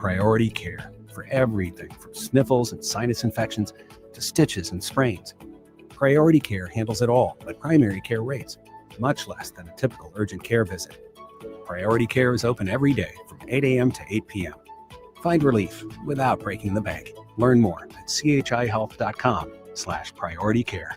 Priority Care for everything from sniffles and sinus infections to stitches and sprains. Priority Care handles it all at primary care rates, much less than a typical urgent care visit. Priority Care is open every day from 8 a.m. to 8 p.m. Find relief without breaking the bank. Learn more at chihealth.com/prioritycare.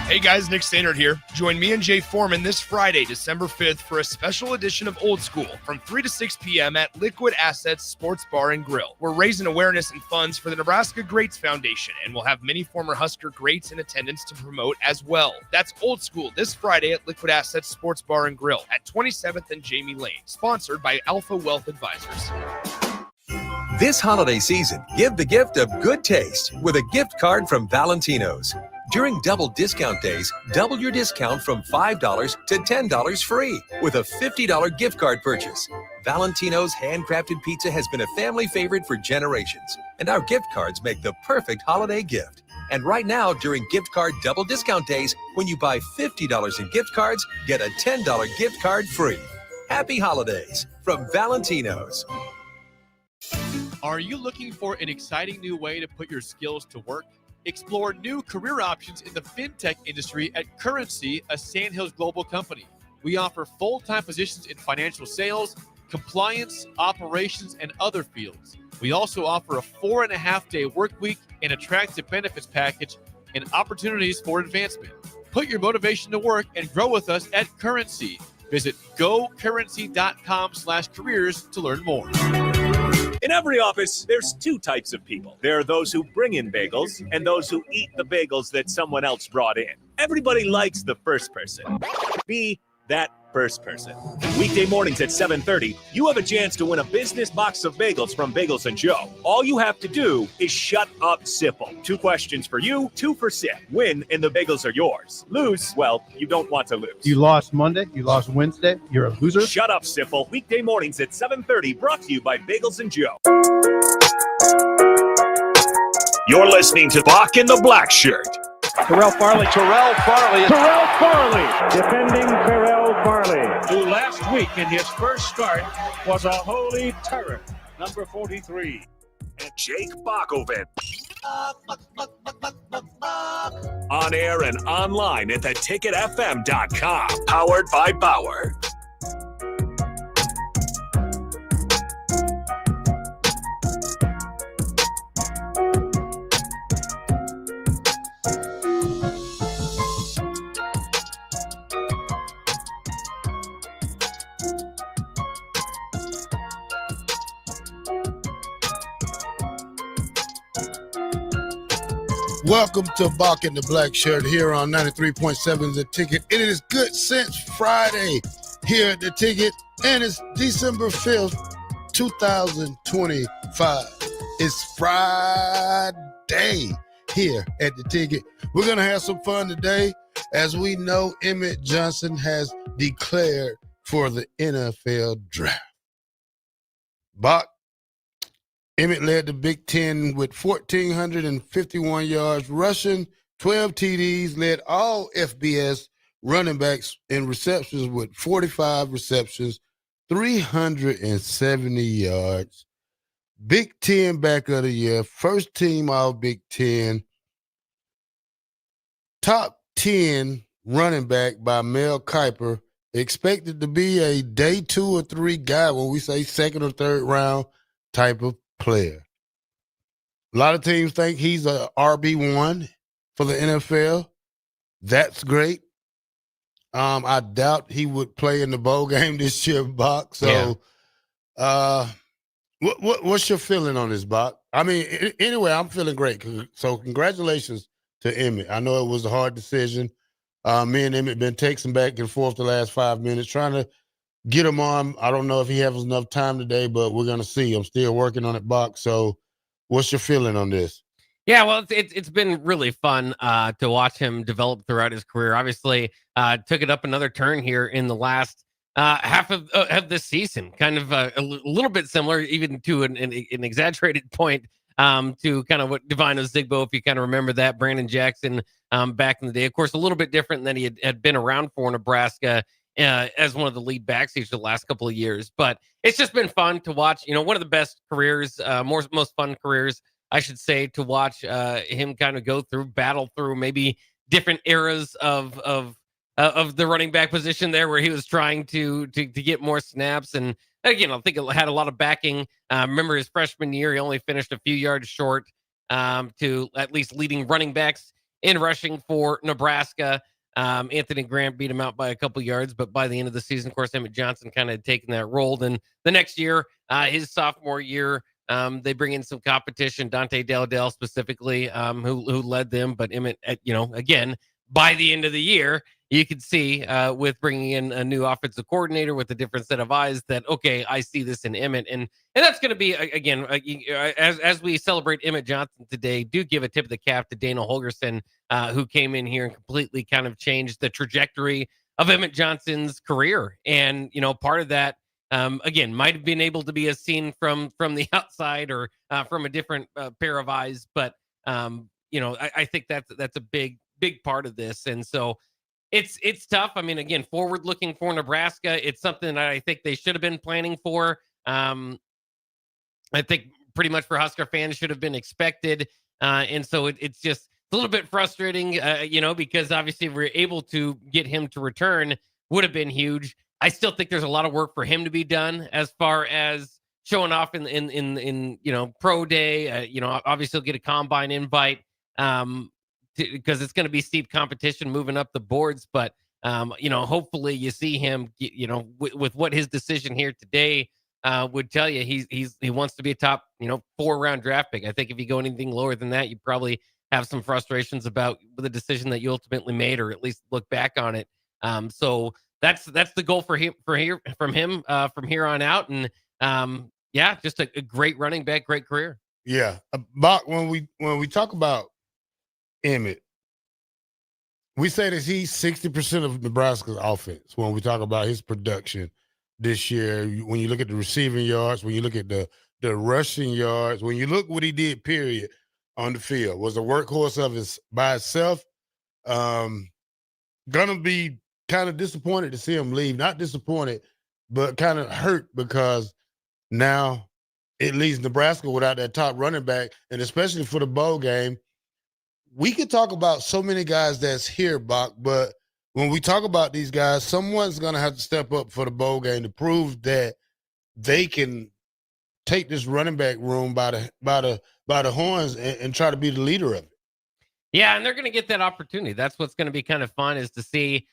Hey guys, Nick Standard here. Join me and Jay Foreman this Friday, December 5th for a special edition of Old School from 3 to 6 p.m. at Liquid Assets Sports Bar and Grill. We're raising awareness and funds for the Nebraska Greats Foundation, and we'll have many former Husker greats in attendance to promote as well. That's Old School this Friday at Liquid Assets Sports Bar and Grill at 27th and Jamie Lane, sponsored by Alpha Wealth Advisors. This holiday season, give the gift of good taste with a gift card from Valentino's. During double discount days, double your discount from $5 to $10 free with a $50 gift card purchase. Valentino's handcrafted pizza has been a family favorite for generations, and our gift cards make the perfect holiday gift. And right now, during gift card double discount days, when you buy $50 in gift cards, get a $10 gift card free. Happy holidays from Valentino's. Are you looking for an exciting new way to put your skills to work? Explore new career options in the fintech industry at Currency, a Sandhills Global company. We offer full-time positions in financial sales, compliance, operations, and other fields. We also offer a 4.5-day work week, an attractive benefits package, and opportunities for advancement. Put your motivation to work and grow with us at Currency. Visit gocurrency.com/careers to learn more. In every office, there's two types of people. There are those who bring in bagels and those who eat the bagels that someone else brought in. Everybody likes the first person. Be that first person. Weekday mornings at 7:30, you have a chance to win a business box of bagels from Bagels & Joe. All you have to do is shut up, Sipple. 2 questions for you, 2 for Sip. Win, and the bagels are yours. Lose, well, you don't want to lose. You lost Monday, you lost Wednesday, you're a loser. Shut up, Sipple. Weekday mornings at 7:30, brought to you by Bagels & Joe. You're listening to Bock the Blackshirt. Terrell Farley, defending Terrell Farley, who last week in his first start was a holy terror, number 43. And Jake Bockoven. On air and online at theticketfm.com. Powered by Bauer. Welcome to Bock the Blackshirt here on 93.7 The Ticket. It is Good Sense Friday here at The Ticket, and it's December 5th, 2025. It's Friday here at The Ticket. We're going to have some fun today. As we know, Emmett Johnson has declared for the NFL Draft. Bock, Emmett led the Big Ten with 1,451 yards rushing, 12 TDs, led all FBS running backs in receptions with 45 receptions, 370 yards. Big Ten back of the year, first team all Big Ten. Top 10 running back by Mel Kiper, expected to be a day 2 or 3 guy when we say second or third round type of player. A lot of teams think he's a RB1 for the NFL. That's great. I doubt he would play in the bowl game this year, Bock. So, what's your feeling on this, Bock? I mean, anyway, I'm feeling great. So, congratulations to Emmett. I know it was a hard decision. Me and Emmett been texting back and forth the last 5 minutes, trying to get him on. I don't know if he has enough time today, but we're going to see. I'm still working on it, Bock. So what's your feeling on this? Yeah, well, it's been really fun to watch him develop throughout his career. Obviously, took it up another turn here in the last half of this season. Kind of a little bit similar, even to an exaggerated point, to kind of what Divine Ozigbo, if you kind of remember that, Brandon Jackson back in the day. Of course, a little bit different than he had been around for Nebraska as one of the lead backs each of the last couple of years. But it's just been fun to watch. One of the best careers, most fun careers, I should say, to watch him kind of go through, battle through maybe different eras of the running back position there, where he was trying to get more snaps. And again, I think it had a lot of backing. Remember his freshman year, he only finished a few yards short to at least leading running backs in rushing for Nebraska. Anthony Grant beat him out by a couple yards, but by the end of the season, of course, Emmett Johnson kind of had taken that role. Then the next year, his sophomore year, they bring in some competition, Dante Dell specifically, who led them. But Emmett, again, by the end of the year, you could see with bringing in a new offensive coordinator with a different set of eyes that, okay, I see this in Emmett. And that's going to be, again, as we celebrate Emmett Johnson today, do give a tip of the cap to Dana Holgerson, who came in here and completely kind of changed the trajectory of Emmett Johnson's career. And, part of that, again, might have been able to be seen from the outside or from a different pair of eyes. But, I think that's a big part of this. And so it's tough. I mean, again, forward looking for Nebraska, it's something that I think they should have been planning for. I think pretty much for Husker fans should have been expected. And so it's just a little bit frustrating, because obviously if we're able to get him to return would have been huge. I still think there's a lot of work for him to be done as far as showing off in pro day. Obviously he'll get a combine invite. Because it's going to be steep competition moving up the boards. But, hopefully you see him, with what his decision here today would tell you, he wants to be a top, 4-round draft pick. I think if you go anything lower than that, you probably have some frustrations about the decision that you ultimately made, or at least look back on it. So that's the goal from here on out. And just a great running back, great career. Yeah. Bock, when we talk about Emmett, we say that he's 60% of Nebraska's offense when we talk about his production this year. When you look at the receiving yards, when you look at the rushing yards, when you look what he did, period, on the field, was a workhorse by itself. Gonna be kind of disappointed to see him leave. Not disappointed, but kind of hurt, because now it leaves Nebraska without that top running back, and especially for the bowl game. We could talk about so many guys that's here, Bock, but when we talk about these guys, someone's going to have to step up for the bowl game to prove that they can take this running back room by the horns and try to be the leader of it. Yeah, and they're going to get that opportunity. That's what's going to be kind of fun, is to see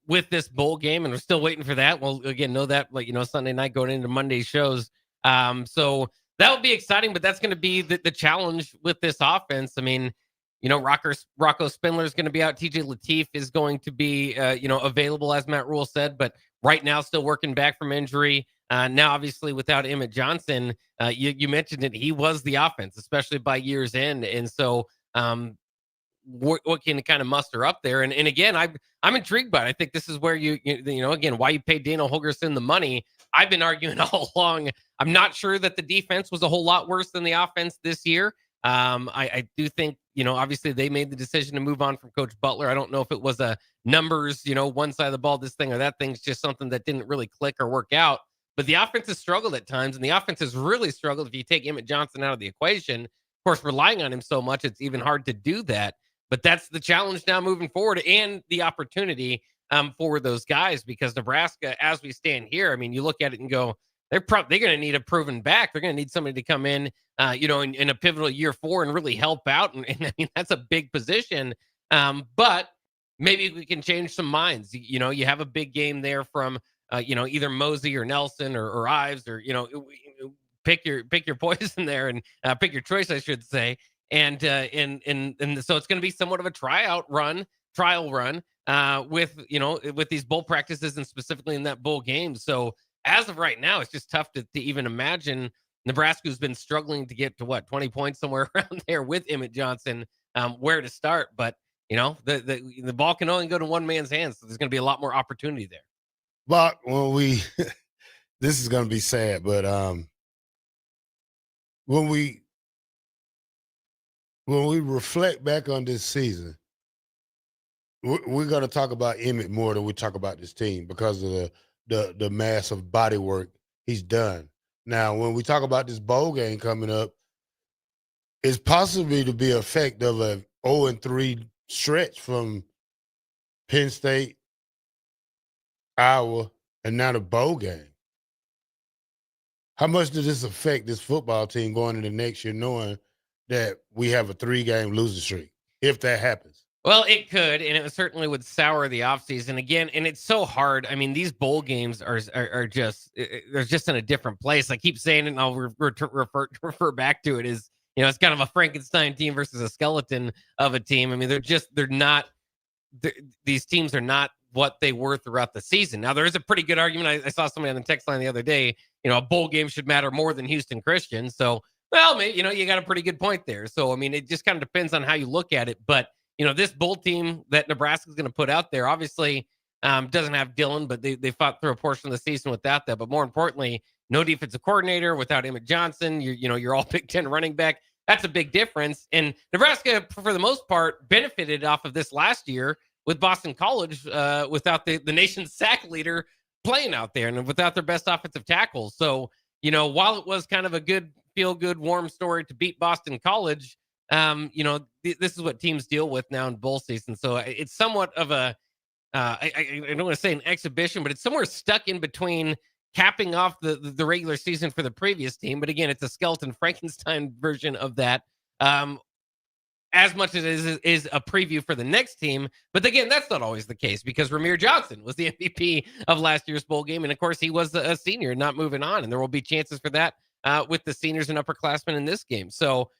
with this bowl game, and we're still waiting for that. We'll, again, know that, Sunday night going into Monday shows. So that will be exciting, but that's going to be the challenge with this offense. I mean, Rocco Spindler is going to be out. TJ Lateef is going to be, available, as Matt Rule said, but right now still working back from injury. Now, obviously, without Emmett Johnson, you mentioned it, he was the offense, especially by year's end. And so what can kind of muster up there? And again, I'm intrigued by it. I think this is where again, why you pay Dana Holgerson the money. I've been arguing all along. I'm not sure that the defense was a whole lot worse than the offense this year. I do think, obviously they made the decision to move on from Coach Butler. I don't know if it was a numbers, one side of the ball, this thing or that thing's just something that didn't really click or work out. But the offense has struggled at times, and the offense has really struggled if you take Emmett Johnson out of the equation. Of course, relying on him so much, it's even hard to do that. But that's the challenge now moving forward, and the opportunity for those guys, because Nebraska, as we stand here, I mean, you look at it and go, they're going to need a proven back. They're going to need somebody to come in, in a pivotal year 4 and really help out. And I mean, that's a big position. But maybe we can change some minds. You have a big game there from, either Mosey or Nelson or Ives, or, pick your poison there, and pick your choice, I should say. And so it's going to be somewhat of a trial run with these bowl practices, and specifically in that bowl game. So as of right now, it's just tough to even imagine. Nebraska has been struggling to get to 20 points somewhere around there with Emmett Johnson, where to start. But the ball can only go to one man's hands, so there's going to be a lot more opportunity there. But this is going to be sad, but when we reflect back on this season, we're going to talk about Emmett more than we talk about this team because of the massive body work he's done. Now, when we talk about this bowl game coming up, it's possibly to be effect of a 0-3 stretch from Penn State, Iowa, and now the bowl game. How much does this affect this football team going into next year, knowing that we have a 3-game losing streak, if that happens? Well, it could, and it certainly would sour the offseason again. And it's so hard. I mean, these bowl games are just they're just in a different place. I keep saying it, and I'll refer back to it. Is it's kind of a Frankenstein team versus a skeleton of a team. I mean, they're not. These teams are not what they were throughout the season. Now, there is a pretty good argument. I saw somebody on the text line the other day. A bowl game should matter more than Houston Christian. So, well, you got a pretty good point there. So, I mean, it just kind of depends on how you look at it, but. This bowl team that Nebraska is going to put out there obviously doesn't have Dillon, but they fought through a portion of the season without that. But more importantly, no defensive coordinator without Emmett Johnson. You're all Big Ten running back. That's a big difference. And Nebraska, for the most part, benefited off of this last year with Boston College without the nation's sack leader playing out there and without their best offensive tackles. So, while it was kind of a good, feel-good, warm story to beat Boston College, this is what teams deal with now in bowl season. So it's somewhat of a, I don't want to say an exhibition, but it's somewhere stuck in between capping off the regular season for the previous team. But again, it's a skeleton Frankenstein version of that. As much as it is a preview for the next team. But again, that's not always the case because Ramir Johnson was the MVP of last year's bowl game. And of course, he was a senior, not moving on. And there will be chances for that with the seniors and upperclassmen in this game. So,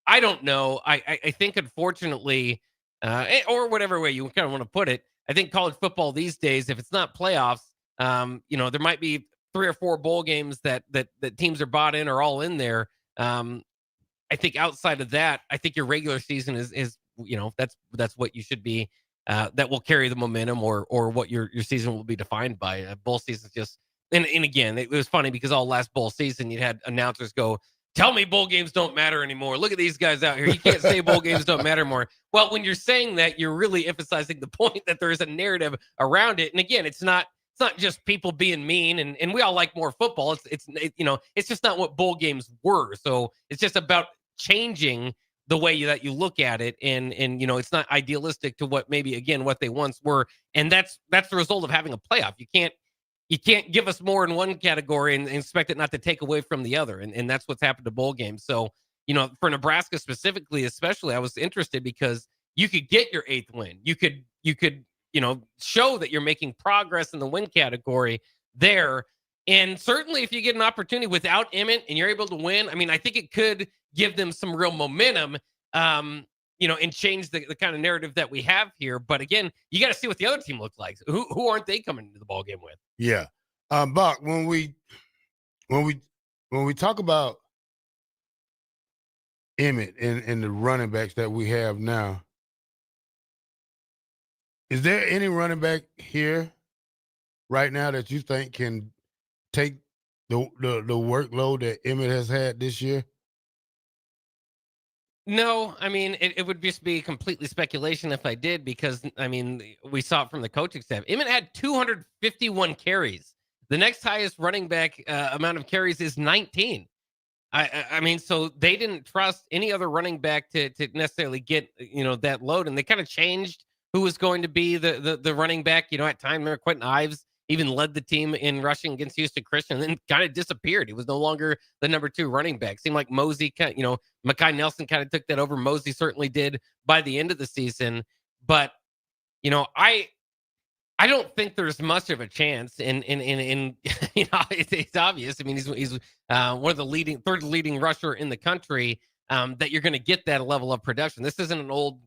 I don't know. I think, unfortunately, or whatever way you kind of want to put it, I think college football these days, if it's not playoffs, there might be 3 or 4 bowl games that teams are bought in or all in there. I think outside of that, I think your regular season is that's what you should be. That will carry the momentum or what your season will be defined by. Bowl season just and again, it was funny because all last bowl season you had announcers go, tell me bowl games don't matter anymore. Look at these guys out here. You can't say bowl games don't matter more. Well, when you're saying that, you're really emphasizing the point that there is a narrative around it. And again, it's not just people being mean and we all like more football. It's just not what bowl games were. So it's just about changing the way that you look at it. And it's not idealistic to what maybe, again, what they once were. And that's the result of having a playoff. You can't give us more in one category and expect it not to take away from the other. And that's what's happened to bowl games. So, for Nebraska specifically, especially, I was interested because you could get your 8th win. You could, show that you're making progress in the win category there. And certainly if you get an opportunity without Emmett and you're able to win, I mean, I think it could give them some real momentum, and change the kind of narrative that we have here. But again, you got to see what the other team looks like. Who aren't they coming into the ball game with? Yeah. Buck, when we talk about Emmett and the running backs that we have now, is there any running back here right now that you think can take the workload that Emmett has had this year? No, I mean, it would just be completely speculation if I did, because, I mean, we saw it from the coaching staff. Emmett had 251 carries. The next highest running back amount of carries is 19. I mean, so they didn't trust any other running back to necessarily get, that load. And they kind of changed who was going to be the running back. At times, Quentin Ives even led the team in rushing against Houston Christian and then kind of disappeared. He was no longer the number 2 running back. Seemed like Mosey, Mekhi Nelson kind of took that over. Mosey certainly did by the end of the season. But, I don't think there's much of a chance. And it's obvious. I mean, he's one of the third leading rusher in the country that you're going to get that level of production. This isn't an old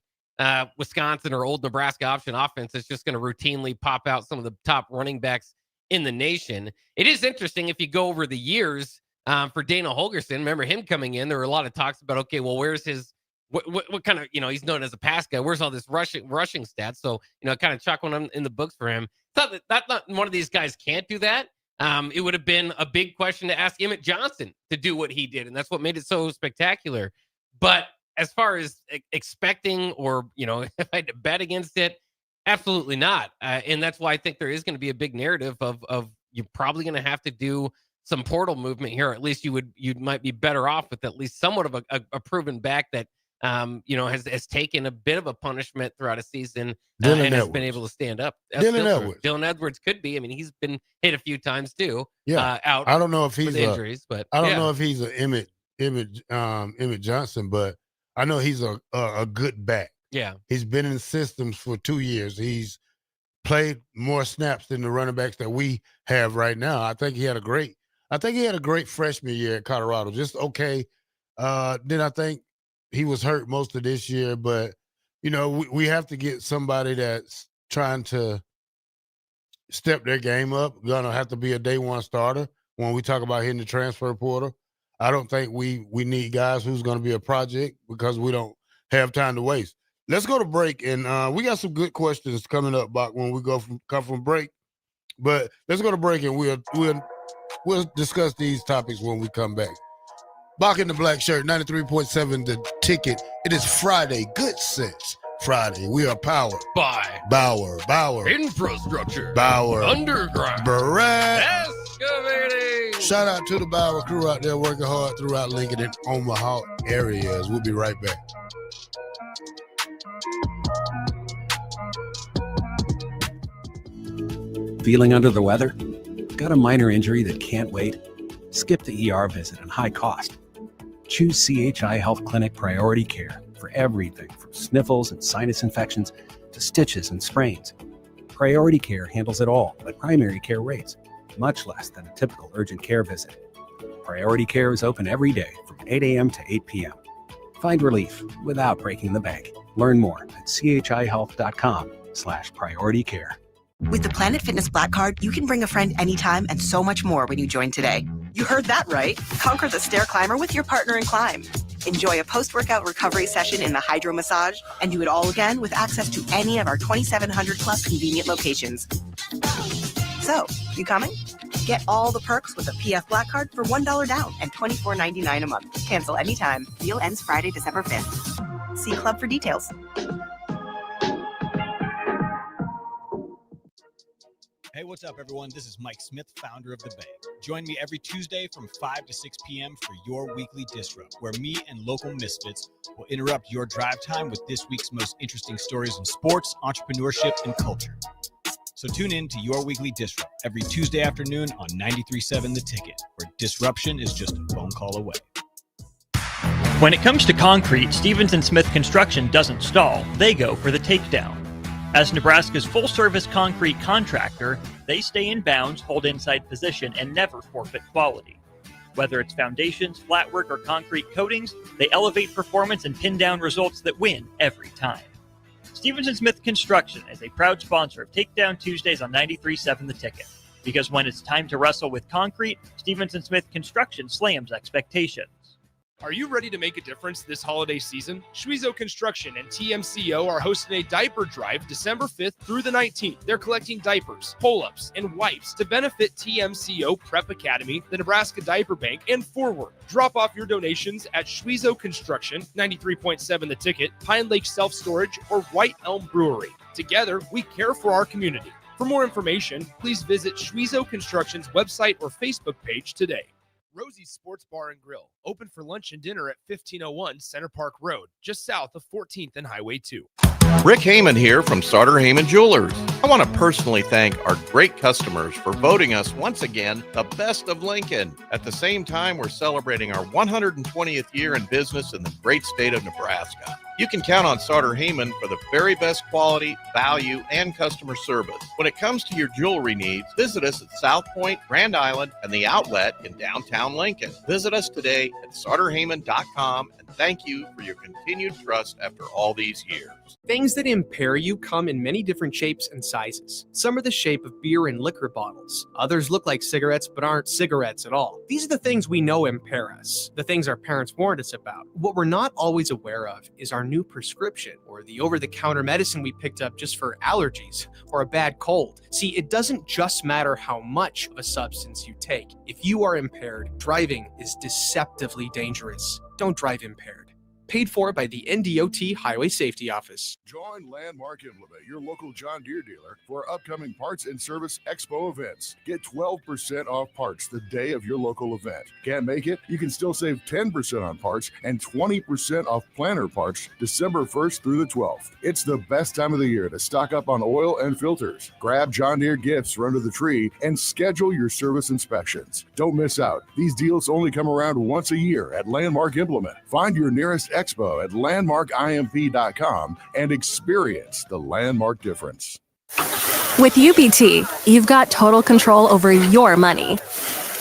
Wisconsin or old Nebraska option offense. It's just going to routinely pop out some of the top running backs in the nation. It is interesting if you go over the years for Dana Holgerson. Remember him coming in? There were a lot of talks about, okay, well, where's his what kind of, he's known as a pass guy. Where's all this rushing stats? So, kind of chalk one in the books for him. It's not one of these guys can't do that. It would have been a big question to ask Emmett Johnson to do what he did, and that's what made it so spectacular. But as far as expecting or, if I had to bet against it, Absolutely not. And that's why I think there is going to be a big narrative of you're probably going to have to do some portal movement here. Or at least you might be better off with at least somewhat of a proven back that has taken a bit of a punishment throughout a season and has been able to stand up. Dylan Edwards could be. I mean, he's been hit a few times too. Yeah, out. I don't know if he's injuries, but I don't know if he's an Emmett Johnson, but I know he's a good back. Yeah, he's been in systems for 2 years. He's played more snaps than the running backs that we have right now. I think he had a great freshman year at Colorado. Just okay. Then I think he was hurt most of this year, but we have to get somebody that's trying to step their game up. Gonna have to be a day one starter when we talk about hitting the transfer portal. I don't think we need guys who's going to be a project because we don't have time to waste. Let's go to break, and we got some good questions coming up, Bock, when we come from break. But let's go to break, and we'll discuss these topics when we come back. Bock in the Black Shirt, 93.7 The Ticket. It is Friday, Good Sense Friday. We are powered by Bauer, Infrastructure, Bauer, Underground, Barrett, Excavating. Shout out to the Bauer crew out there working hard throughout Lincoln and Omaha areas. We'll be right back. Feeling under the weather? Got a minor injury that can't wait? Skip the ER visit and high cost. Choose CHI Health Clinic Priority Care for everything from sniffles and sinus infections to stitches and sprains. Priority Care handles it all at primary care rates, much less than a typical urgent care visit. Priority Care is open every day from 8 a.m. to 8 p.m. Find relief without breaking the bank. Learn more at chihealth.com/prioritycare. With the Planet Fitness Black Card, you can bring a friend anytime and so much more when you join today. You heard that right. Conquer the stair climber with your partner in climb. Enjoy a post-workout recovery session in the hydro massage and do it all again with access to any of our 2,700 plus convenient locations. So, you coming? Get all the perks with a PF Black Card for $1 down and $24.99 a month. Cancel anytime. Deal ends Friday, December 5th. See Club for details. Hey, what's up, everyone? This is Mike Smith, founder of The Bay. Join me every Tuesday from 5 to 6 p.m. for your weekly Disrupt, where me and local misfits will interrupt your drive time with this week's most interesting stories in sports, entrepreneurship, and culture. So tune in to your weekly Disrupt every Tuesday afternoon on 93.7 The Ticket, where disruption is just a phone call away. When it comes to concrete, Stevens & Smith Construction doesn't stall. They go for the takedown. As Nebraska's full-service concrete contractor, they stay in bounds, hold inside position, and never forfeit quality. Whether it's foundations, flatwork, or concrete coatings, they elevate performance and pin down results that win every time. Stevens & Smith Construction is a proud sponsor of Takedown Tuesdays on 93.7 The Ticket. Because when it's time to wrestle with concrete, Stevens & Smith Construction slams expectations. Are you ready to make a difference this holiday season? Schwiezo Construction and TMCO are hosting a diaper drive December 5th through the 19th. They're collecting diapers, pull-ups, and wipes to benefit TMCO Prep Academy, the Nebraska Diaper Bank, and Forward. Drop off your donations at Schwiezo Construction, 93.7 The Ticket, Pine Lake Self-Storage, or White Elm Brewery. Together, we care for our community. For more information, please visit Schwiezo Construction's website or Facebook page today. Rosie's Sports Bar and Grill, open for lunch and dinner at 1501 Center Park Road, just south of 14th and Highway 2. Rick Heyman here from Sartor Heyman Jewelers. I want to personally thank our great customers for voting us once again the best of Lincoln. At the same time, we're celebrating our 120th year in business in the great state of Nebraska. You can count on Sartor Heyman for the very best quality, value, and customer service. When it comes to your jewelry needs, visit us at South Point, Grand Island, and the Outlet in downtown Lincoln. Visit us today at sartorheyman.com, and thank you for your continued trust after all these years. Things that impair you come in many different shapes and sizes. Some are the shape of beer and liquor bottles. Others look like cigarettes but aren't cigarettes at all. These are the things we know impair us, the things our parents warned us about. What we're not always aware of is our new prescription, or the over-the-counter medicine we picked up just for allergies or a bad cold. See, it doesn't just matter how much of a substance you take. If you are impaired, driving is deceptively dangerous. Don't drive impaired. Paid for by the NDOT Highway Safety Office. Join Landmark Implement, your local John Deere dealer, for upcoming parts and service expo events. Get 12% off parts the day of your local event. Can't make it? You can still save 10% on parts and 20% off planter parts December 1st through the 12th. It's the best time of the year to stock up on oil and filters. Grab John Deere gifts for under the tree and schedule your service inspections. Don't miss out. These deals only come around once a year at Landmark Implement. Find your nearest expo at landmarkimp.com and experience the Landmark difference. With UBT, you've got total control over your money.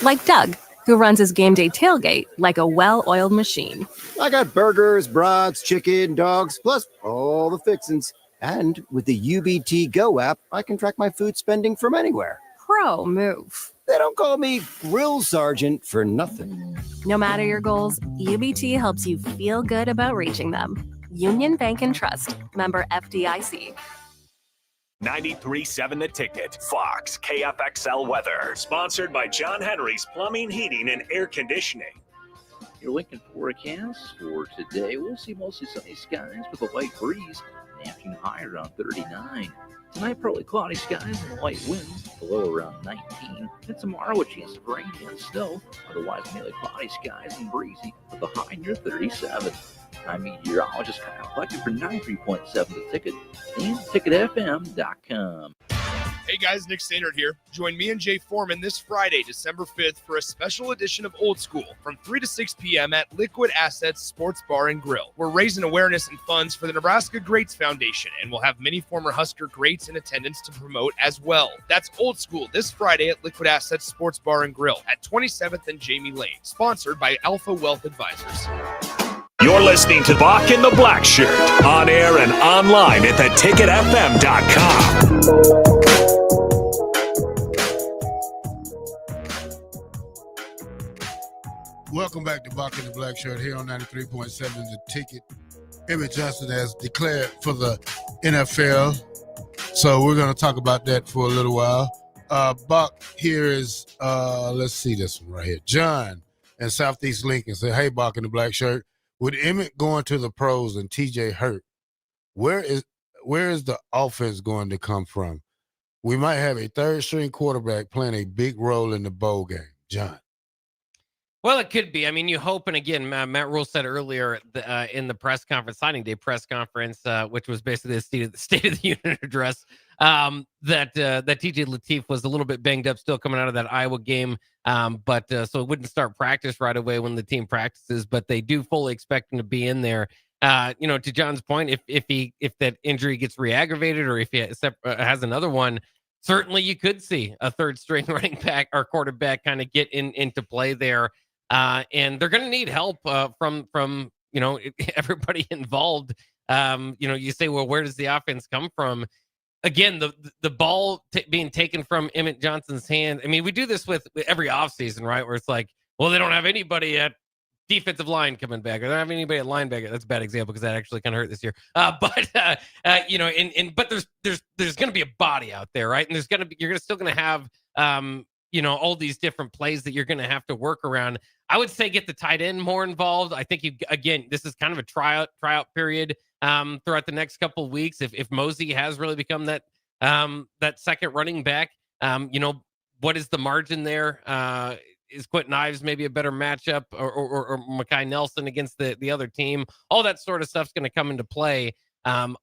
Like Doug, who runs his game day tailgate like a well-oiled machine. I got burgers, brats, chicken, dogs, plus all the fixins. And with the UBT Go app, I can track my food spending from anywhere. Pro move. They don't call me Grill Sergeant for nothing. No matter your goals, UBT helps you feel good about reaching them. Union Bank and Trust. Member FDIC. 93.7 The Ticket. Fox KFXL weather. Sponsored by John Henry's Plumbing, Heating, and Air Conditioning. Your Lincoln forecast for today, we'll see mostly sunny skies with a light breeze. An afternoon high around 39. Tonight, partly cloudy skies and light winds, below around 19. And tomorrow, a chance of rain and snow. Otherwise, mainly cloudy skies and breezy, with a high near 37. I'm meteorologist Kyle Fletcher for 93.7 The Ticket and ticketfm.com. Hey guys, Nick Standard here. Join me and Jay Foreman this Friday, December 5th, for a special edition of Old School from 3 to 6 p.m. at Liquid Assets Sports Bar and Grill. We're raising awareness and funds for the Nebraska Greats Foundation, and we'll have many former Husker greats in attendance to promote as well. That's Old School this Friday at Liquid Assets Sports Bar and Grill at 27th and Jamie Lane, sponsored by Alpha Wealth Advisors. You're listening to Bock the Blackshirt, on air and online at theticketfm.com. Welcome back to Bock the Blackshirt here on 93.7 The Ticket. Emmett Johnson has declared for the NFL, so we're going to talk about that for a little while. Bock, here is, let's see this one right here. John in Southeast Lincoln said, hey, Bock the Blackshirt, with Emmett going to the pros and TJ hurt, where is the offense going to come from? We might have a third-string quarterback playing a big role in the bowl game. John. Well, it could be. I mean, you hope, and again, Matt Rule said earlier in the press conference, signing day press conference, which was basically the State of the Union address, that TJ Lateef was a little bit banged up, still coming out of that Iowa game, but so it wouldn't start practice right away when the team practices. But they do fully expect him to be in there. To John's point, if that injury gets re-aggravated or if he has another one, certainly you could see a third string running back or quarterback kind of get into play there. And they're going to need help from everybody involved. You say, well, where does the offense come from? Again, the ball being taken from Emmett Johnson's hand. I mean, we do this with every offseason, right? Where it's like, well, they don't have anybody at defensive line coming back, or they don't have anybody at linebacker. That's a bad example because that actually kind of hurt this year. But there's going to be a body out there, right? And you're still going to have all these different plays that you're going to have to work around. I would say get the tight end more involved. I think this is kind of a tryout period throughout the next couple of weeks. If Mosey has really become that second running back, what is the margin there? Is Quentin Ives maybe a better matchup, or Mekhi Nelson against the other team? All that sort of stuff's going to come into play. I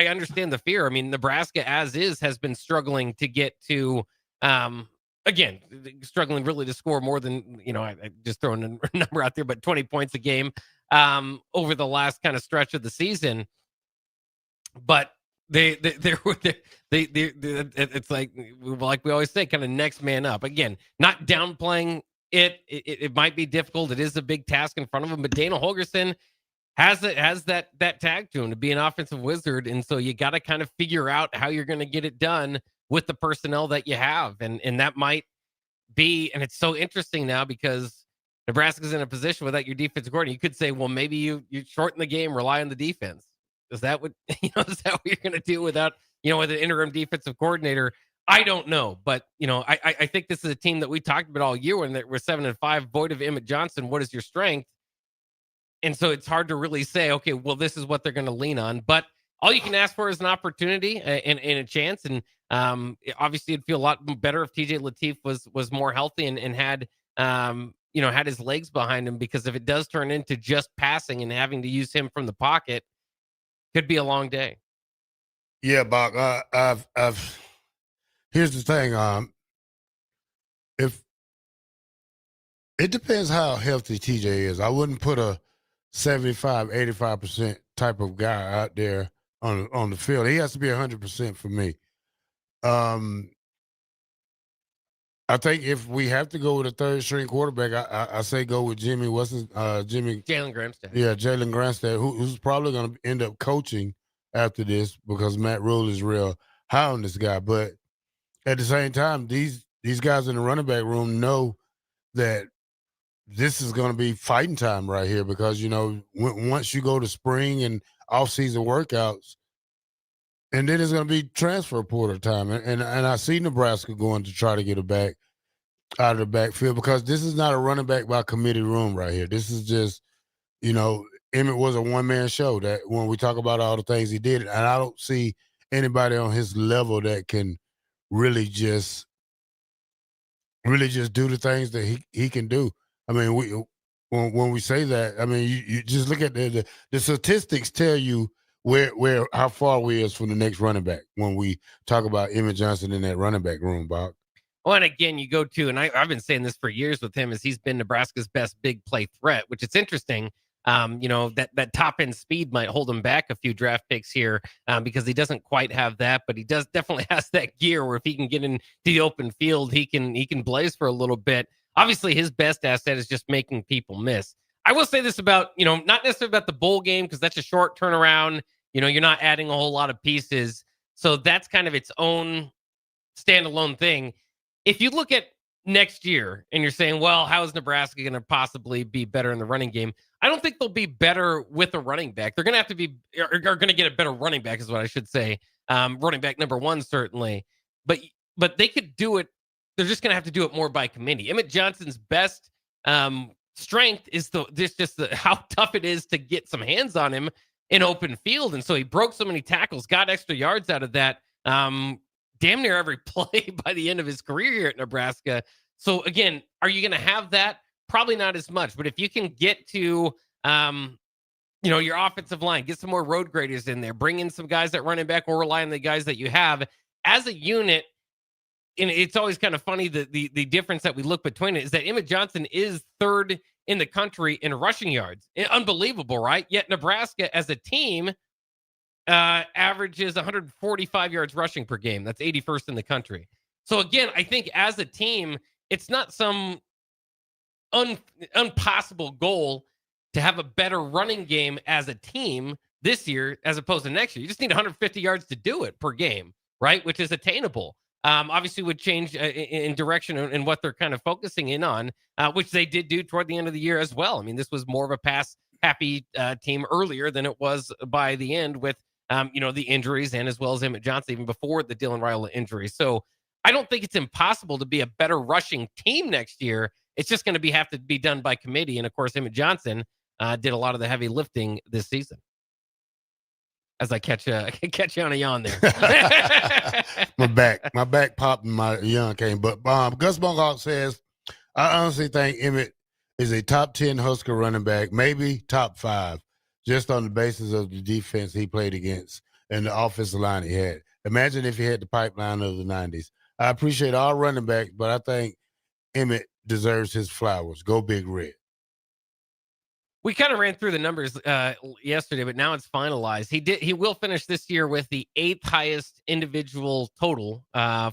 understand the fear. I mean, Nebraska as is has been struggling to get to. Again, struggling really to score more than, I just throwing a number out there, but 20 points a game over the last kind of stretch of the season. But it's like we always say, kind of next man up. Again, not downplaying it. It might be difficult. It is a big task in front of him, but Dana Holgorsen has that tag to him to be an offensive wizard. And so you got to kind of figure out how you're going to get it done with the personnel that you have. And that might be, and it's so interesting now because Nebraska's in a position without your defensive coordinator. You could say, well, maybe you shorten the game, rely on the defense. Is that what you're going to do without, with an interim defensive coordinator? I don't know. But, I think this is a team that we talked about all year when we're 7-5, void of Emmett Johnson. What is your strength? And so it's hard to really say, okay, well, this is what they're going to lean on. But all you can ask for is an opportunity and a chance. And obviously, it'd feel a lot better if TJ Lateef was more healthy and had had his legs behind him, because if it does turn into just passing and having to use him from the pocket, could be a long day. Yeah, Bock. Here's the thing. If it depends how healthy TJ is, I wouldn't put a 75, 85% type of guy out there on the field. He has to be 100% for me. I think if we have to go with a third string quarterback, I say go with Jimmy. Jalen Granstad. Yeah, Jalen Granstad, who's probably going to end up coaching after this, because Matt Rule is real high on this guy. But at the same time, these guys in the running back room know that this is going to be fighting time right here, because, once you go to spring and off-season workouts, and then it's going to be transfer portal time. And I see Nebraska going to try to get a back out of the backfield, because this is not a running back by committee room right here. This is just, Emmett was a one-man show. That when we talk about all the things he did, and I don't see anybody on his level that can really just do the things that he can do. I mean, when we say that, I mean, you just look at the statistics tell you how far we is from the next running back when we talk about Emmett Johnson in that running back room, Bob. Well, and again, you go to, and I've been saying this for years with him, is he's been Nebraska's best big play threat, which it's interesting. That top end speed might hold him back a few draft picks here because he doesn't quite have that, but he definitely has that gear where if he can get into the open field, he can blaze for a little bit. Obviously, his best asset is just making people miss. I will say this about, not necessarily about the bowl game, because that's a short turnaround. You're not adding a whole lot of pieces. So that's kind of its own standalone thing. If you look at next year and you're saying, well, how is Nebraska going to possibly be better in the running game? I don't think they'll be better with a running back. They're going to have to are going to get a better running back is what I should say. Running back number one, certainly. But they could do it. They're just going to have to do it more by committee. Emmett Johnson's best strength is how tough it is to get some hands on him in open field. And so he broke so many tackles, got extra yards out of that damn near every play by the end of his career here at Nebraska. So again, are you going to have that? Probably not as much. But if you can get to, your offensive line, get some more road graders in there, bring in some guys that running back, or rely on the guys that you have as a unit. And it's always kind of funny that the difference that we look between it is that Emmett Johnson is third in the country in rushing yards. Unbelievable, right? Yet Nebraska as a team averages 145 yards rushing per game. That's 81st in the country. So again, I think as a team, it's not some impossible goal to have a better running game as a team this year as opposed to next year. You just need 150 yards to do it per game, right? Which is attainable. Obviously would change in direction and what they're kind of focusing in on, which they did do toward the end of the year as well. I mean, this was more of a pass-happy team earlier than it was by the end with, the injuries and as well as Emmett Johnson, even before the Dylan Raiola injury. So I don't think it's impossible to be a better rushing team next year. It's just going to have to be done by committee. And, of course, Emmett Johnson did a lot of the heavy lifting this season. As I catch you on a yawn there. my back popped and my yawn came. But Gus Bunghawk says, I honestly think Emmett is a top 10 Husker running back, maybe top 5, just on the basis of the defense he played against and the offensive line he had. Imagine if he had the pipeline of the 90s. I appreciate all running backs, but I think Emmett deserves his flowers. Go Big Red. We kind of ran through the numbers yesterday, but now it's finalized. He will finish this year with the 8th highest individual total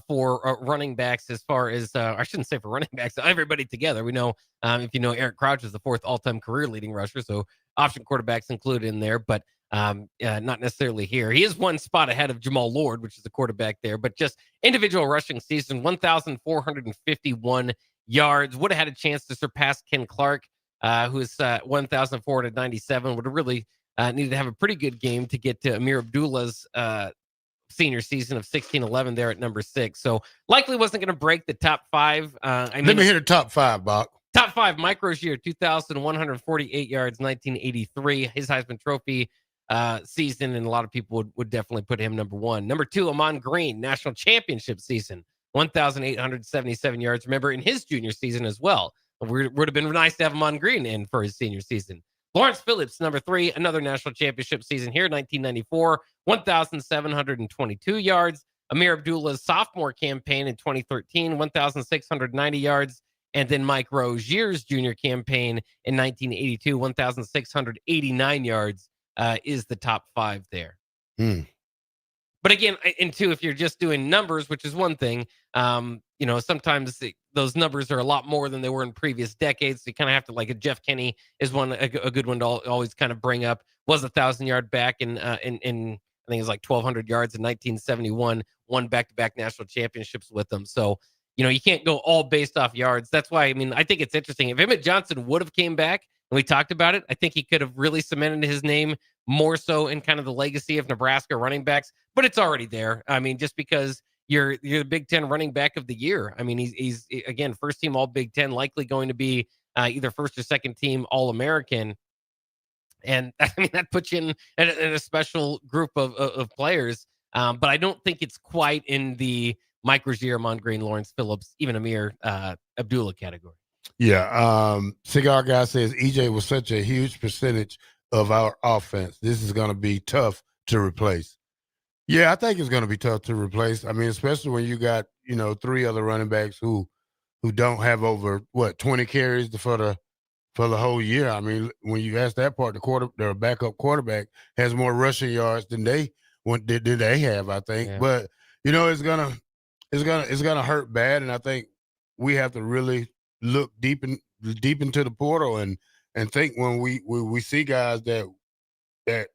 for running backs as far as, I shouldn't say for running backs, everybody together. We know, if you know, Eric Crouch is the 4th all-time career leading rusher, so option quarterbacks included in there, but not necessarily here. He is one spot ahead of Jamal Lord, which is the quarterback there, but just individual rushing season, 1,451 yards. Would have had a chance to surpass Ken Clark, who's 1,497. Would have really needed to have a pretty good game to get to Amir Abdullah's senior season of 1611 there at number 6. So likely wasn't going to break the top 5. Let me hear the top 5, Bob. Top 5, Mike Rozier, 2,148 yards, 1983. His Heisman Trophy season, and a lot of people would definitely put him number 1. Number 2, Amon Green, national championship season, 1,877 yards. Remember, in his junior season as well. Would have been nice to have Amon Green in for his senior season. Lawrence Phillips, number 3, another national championship season here, 1994, 1,722 yards. Amir Abdullah's sophomore campaign in 2013, 1,690 yards. And then Mike Rozier's junior campaign in 1982, 1,689 yards is the top 5 there. But again, and two, if you're just doing numbers, which is one thing, sometimes those numbers are a lot more than they were in previous decades. So you kind of have to, like, a Jeff Kenny is a good one to always kind of bring up. Was a 1,000-yard back in I think it was like 1,200 yards in 1971. Won back-to-back national championships with them. So you can't go all based off yards. That's why, I think it's interesting. If Emmett Johnson would have came back and we talked about it, I think he could have really cemented his name more so in kind of the legacy of Nebraska running backs. But it's already there. Just because you're the Big Ten running back of the year. He's again, first team all Big Ten, likely going to be either first or second team All-American. And that puts you in a special group of players. But I don't think it's quite in the Mike Rozier, Amon Green, Lawrence Phillips, even Amir Abdullah category. Yeah. Cigar Guy says EJ was such a huge percentage of our offense. This is going to be tough to replace. Yeah, I think it's going to be tough to replace. Especially when you got, 3 other running backs who don't have over 20 carries for the whole year. When you ask that part, their backup quarterback has more rushing yards than they have, I think. Yeah. But it's gonna hurt bad, and I think we have to really look deep into the portal and think when we see guys that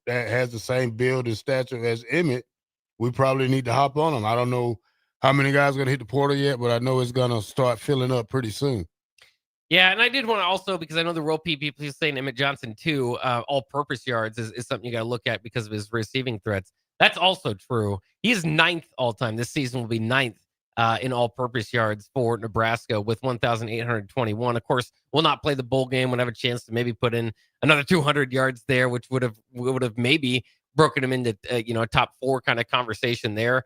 has the same build and stature as Emmett, we probably need to hop on them. I don't know how many guys are going to hit the portal yet, but I know it's going to start filling up pretty soon. Yeah, and I did want to also, because I know the Rope people are saying Emmett Johnson too, all-purpose yards is something you got to look at because of his receiving threats. That's also true. He is 9th all-time. This season will be 9th in all-purpose yards for Nebraska with 1,821. Of course, we'll not play the bowl game. We'll have a chance to maybe put in another 200 yards there, which would have maybe broken him into a top 4 kind of conversation there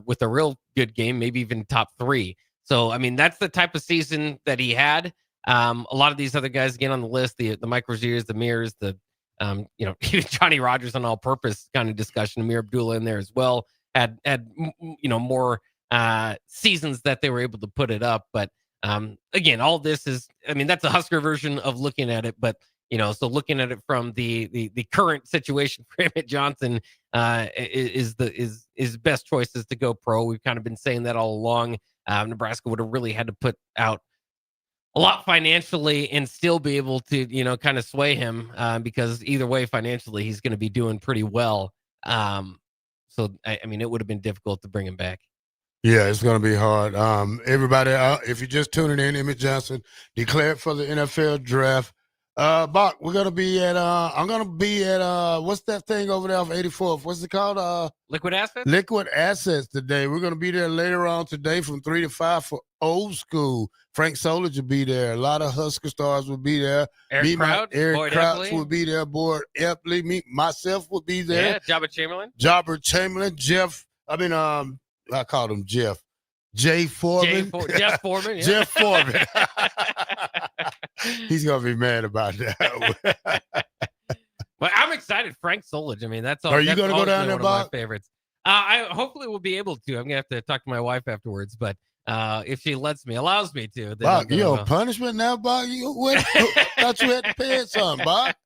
with a real good game, maybe even top 3. So that's the type of season that he had. A lot of these other guys again on the list, the Mike Roziers, the Mears, the Johnny Rogers on all-purpose kind of discussion. Amir Abdullah in there as well had more seasons that they were able to put it up. But again, all this is that's a Husker version of looking at it. But so looking at it from the current situation for Emmett Johnson is best choice is to go pro. We've kind of been saying that all along. Nebraska would have really had to put out a lot financially and still be able to, kind of sway him because either way, financially, he's going to be doing pretty well. So, it would have been difficult to bring him back. Yeah, it's going to be hard. Everybody, if you're just tuning in, Emmett Johnson declared for the NFL draft. Bock, we're going to be at, I'm going to be at, what's that thing over there off 84th? What's it called? Liquid Assets? Liquid Assets today. We're going to be there later on today from 3 to 5 for Old School. Frank Solich will be there. A lot of Husker stars will be there. Eric Crouch will be there. Boyd Epley. Myself will be there. Yeah, Jabba Chamberlain. Jeff. I called him Jeff. Jay Foreman. Jeff Foreman. Yeah. Jeff Foreman. He's going to be mad about that. Well, I'm excited. Frank Solich. That's all. Are you going to go down there, Bob? One of my favorites. I hopefully will be able to. I'm going to have to talk to my wife afterwards, but if she allows me to. Bock, you on punishment now, Bock? Thought you had to pay something, Bock.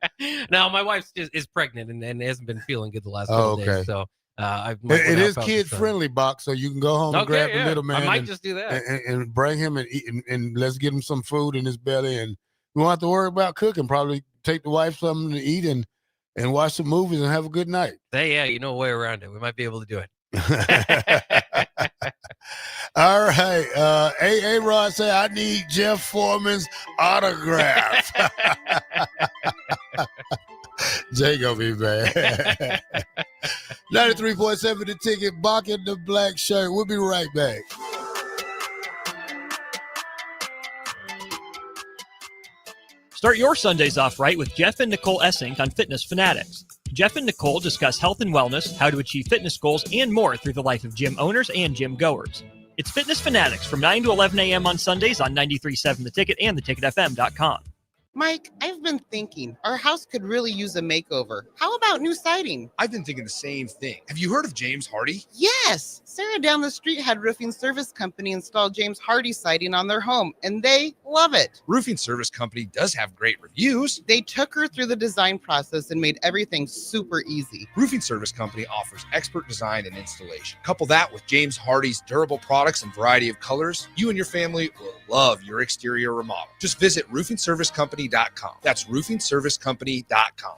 No, my wife is pregnant and hasn't been feeling good the last couple days, so. It is kid friendly, Bock, so you can go home and grab the middleman. I might just do that and bring him and eat and let's get him some food in his belly, and we won't have to worry about cooking. Probably take the wife something to eat and watch some movies and have a good night. Yeah, a way around it. We might be able to do it. All right. A Rod say I need Jeff Foreman's autograph. Jay gonna be bad. 93.7 The Ticket, Bock The Blackshirt. We'll be right back. Start your Sundays off right with Jeff and Nicole Essink on Fitness Fanatics. Jeff and Nicole discuss health and wellness, how to achieve fitness goals, and more through the life of gym owners and gym goers. It's Fitness Fanatics from 9 to 11 a.m. on Sundays on 93.7 The Ticket and theticketfm.com. Mike, I've been thinking our house could really use a makeover. How about new siding? I've been thinking the same thing. Have you heard of James Hardy? Yes! Sarah down the street had Roofing Service Company install James Hardy siding on their home, and they love it. Roofing Service Company does have great reviews. They took her through the design process and made everything super easy. Roofing Service Company offers expert design and installation. Couple that with James Hardy's durable products and variety of colors, you and your family will love your exterior remodel. Just visit roofingservicecompany.com. That's roofingservicecompany.com.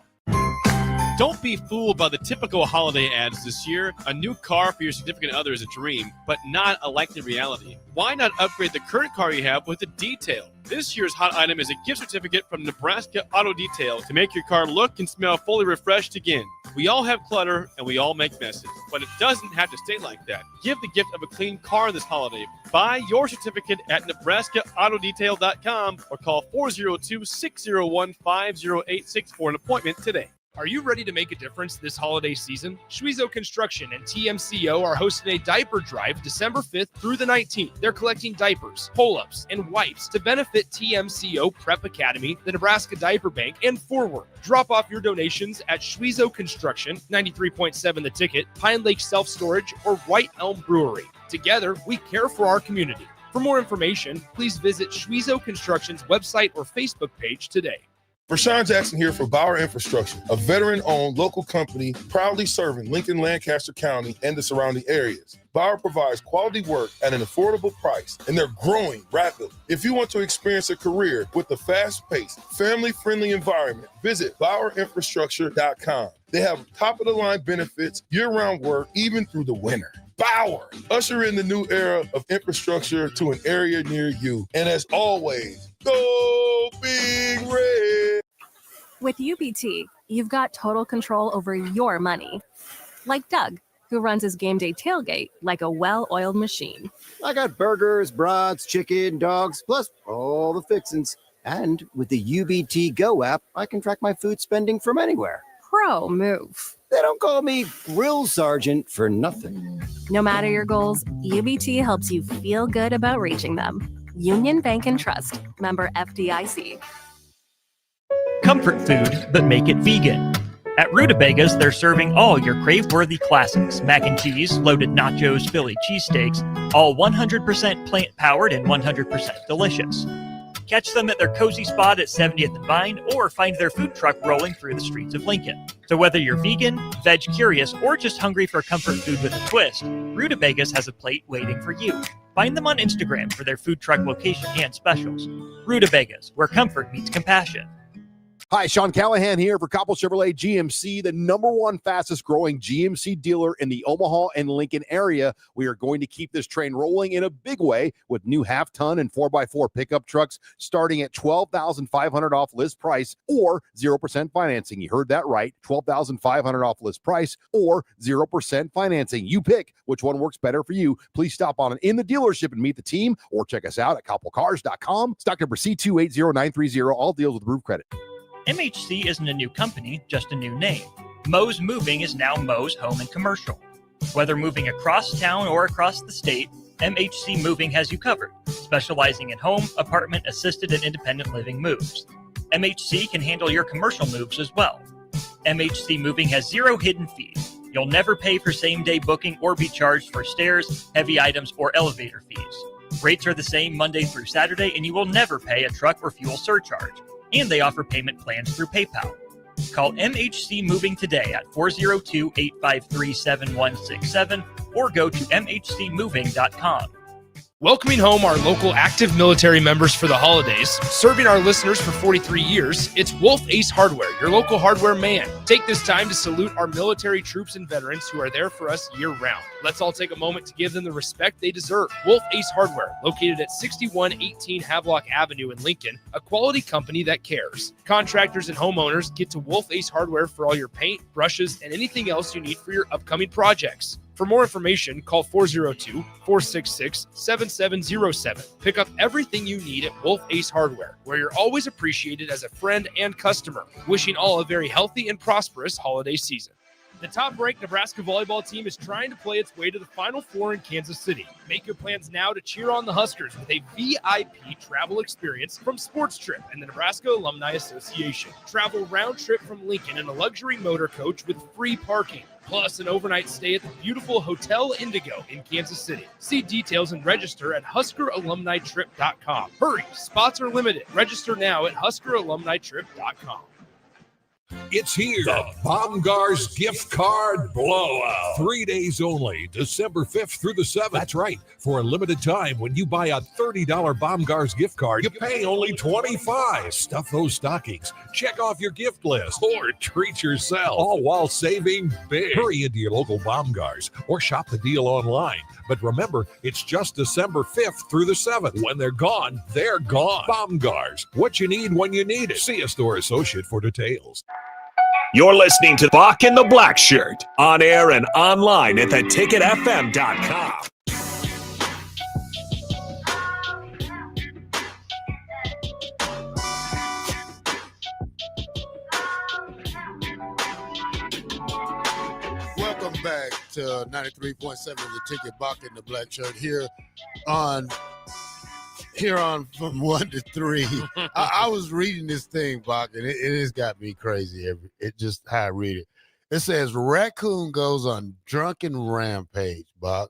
Don't be fooled by the typical holiday ads this year. A new car for your significant other is a dream, but not a likely reality. Why not upgrade the current car you have with a detail? This year's hot item is a gift certificate from Nebraska Auto Detail to make your car look and smell fully refreshed again. We all have clutter and we all make messes, but it doesn't have to stay like that. Give the gift of a clean car this holiday. Buy your certificate at NebraskaAutoDetail.com or call 402-601-5086 for an appointment today. Are you ready to make a difference this holiday season? Schwiezo Construction and TMCO are hosting a diaper drive December 5th through the 19th. They're collecting diapers, pull-ups, and wipes to benefit TMCO Prep Academy, the Nebraska Diaper Bank, and Forward. Drop off your donations at Schwiezo Construction, 93.7 The Ticket, Pine Lake Self-Storage, or White Elm Brewery. Together, we care for our community. For more information, please visit Schwiezo Construction's website or Facebook page today. Rashawn Jackson here for Bauer Infrastructure, a veteran-owned local company proudly serving Lincoln, Lancaster County, and the surrounding areas. Bauer provides quality work at an affordable price, and they're growing rapidly. If you want to experience a career with a fast-paced, family-friendly environment, visit BauerInfrastructure.com. They have top-of-the-line benefits, year-round work, even through the winter. Bauer, usher in the new era of infrastructure to an area near you. And as always, go Big Red. With UBT, you've got total control over your money. Like Doug, who runs his game day tailgate like a well-oiled machine. I got burgers, brats, chicken, dogs, plus all the fixins. And with the UBT Go app, I can track my food spending from anywhere. Pro move. They don't call me Grill Sergeant for nothing. No matter your goals, UBT helps you feel good about reaching them. Union Bank and Trust. Member FDIC. Comfort food, but make it vegan. At Rutabagas, they're serving all your crave-worthy classics. Mac and cheese, loaded nachos, Philly cheesesteaks, all 100% plant-powered and 100% delicious. Catch them at their cozy spot at 70th and Vine, or find their food truck rolling through the streets of Lincoln. So whether you're vegan, veg curious, or just hungry for comfort food with a twist, Rutabagas has a plate waiting for you. Find them on Instagram for their food truck location and specials. Rutabagas, where comfort meets compassion. Hi, Sean Callahan here for Coppell Chevrolet GMC, the #1 fastest growing GMC dealer in the Omaha and Lincoln area. We are going to keep this train rolling in a big way with new half-ton and 4x4 pickup trucks starting at $12,500 off list price or 0% financing. You heard that right, $12,500 off list price or 0% financing. You pick which one works better for you. Please stop on in the dealership and meet the team or check us out at CoppellCars.com. Stock number C280930. All deals with approved credit. MHC isn't a new company, just a new name. Moe's Moving is now Moe's Home and Commercial. Whether moving across town or across the state, MHC Moving has you covered, specializing in home, apartment, assisted, and independent living moves. MHC can handle your commercial moves as well. MHC Moving has 0 hidden fees. You'll never pay for same-day booking or be charged for stairs, heavy items, or elevator fees. Rates are the same Monday through Saturday, and you will never pay a truck or fuel surcharge. And they offer payment plans through PayPal. Call MHC Moving today at 402-853-7167 or go to mhcmoving.com. Welcoming home our local active military members for the holidays, serving our listeners for 43 years, it's Wolf Ace Hardware, your local hardware man. Take this time to salute our military troops and veterans who are there for us year-round. Let's all take a moment to give them the respect they deserve. Wolf Ace Hardware, located at 6118 Havelock Avenue in Lincoln, a quality company that cares. Contractors and homeowners get to Wolf Ace Hardware for all your paint, brushes, and anything else you need for your upcoming projects. For more information, call 402-466-7707. Pick up everything you need at Wolf Ace Hardware, where you're always appreciated as a friend and customer. Wishing all a very healthy and prosperous holiday season. The top-ranked Nebraska volleyball team is trying to play its way to the Final Four in Kansas City. Make your plans now to cheer on the Huskers with a VIP travel experience from Sports Trip and the Nebraska Alumni Association. Travel round trip from Lincoln in a luxury motor coach with free parking, plus an overnight stay at the beautiful Hotel Indigo in Kansas City. See details and register at HuskerAlumniTrip.com. Hurry, spots are limited. Register now at HuskerAlumniTrip.com. It's here. The Baumgart's Gift Card Blowout. 3 days only, December 5th through the 7th. That's right. For a limited time, when you buy a $30 Baumgart's gift card, you pay only $25. Stuff those stockings, check off your gift list, or treat yourself, all while saving big. Hurry into your local Baumgart's or shop the deal online. But remember, it's just December 5th through the 7th. When they're gone, they're gone. Baumgart's, what you need when you need it. See a store associate for details. You're listening to Bock and the Blackshirt, on air and online at theticketfm.com. Welcome back to 93.7 The Ticket, Bock and the Blackshirt here on from 1 to 3. I was reading this thing, Bock, and it has got me crazy. It just how I read it. It says raccoon goes on drunken rampage, Bock.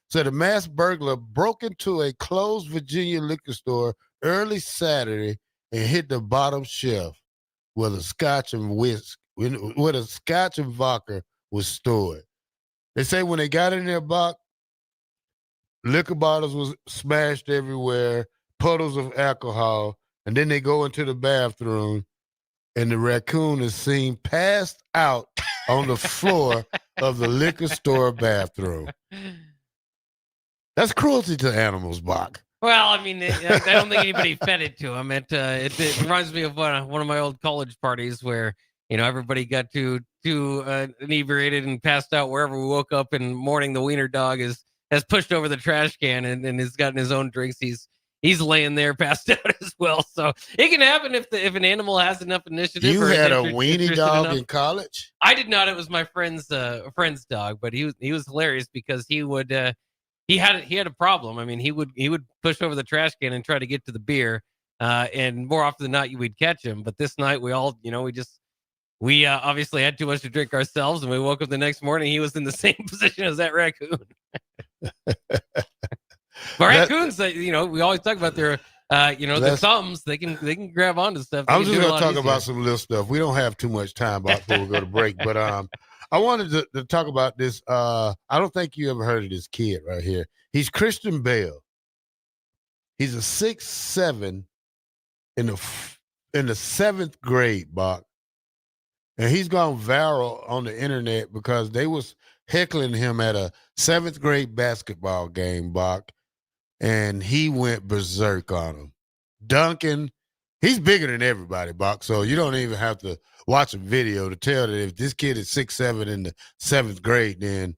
So the masked burglar broke into a closed Virginia liquor store early Saturday and hit the bottom shelf where the scotch and vodka was stored. They say when they got in there, Bock, liquor bottles was smashed everywhere, puddles of alcohol, and then they go into the bathroom, and the raccoon is seen passed out on the floor of the liquor store bathroom. That's cruelty to animals, Bock. Well, I mean, I don't think anybody fed it to him. It reminds me of one of my old college parties where, everybody got too inebriated and passed out wherever we woke up in the morning. The wiener dog has pushed over the trash can and has gotten his own drinks. He's laying there passed out as well. So it can happen if an animal has enough initiative. You had a weenie dog in college? I did not. It was my friend's dog, but he was hilarious because he would he had a problem. I mean, he would push over the trash can and try to get to the beer, and more often than not, we'd catch him. But this night, we all we obviously had too much to drink ourselves, and we woke up the next morning. He was in the same position as that raccoon. But raccoons, we always talk about their, their thumbs. They can grab onto stuff. I'm just going to talk about some little stuff. We don't have too much time before we go to break, but I wanted to talk about this. I don't think you ever heard of this kid right here. He's Christian Bale. He's a 6'7" in the 7th grade, Bock. And he's gone viral on the internet because they was heckling him at a 7th grade basketball game, Bock. And he went berserk on him. Duncan, he's bigger than everybody, Bock. So you don't even have to watch a video to tell that if this kid is 6'7" in the 7th grade, then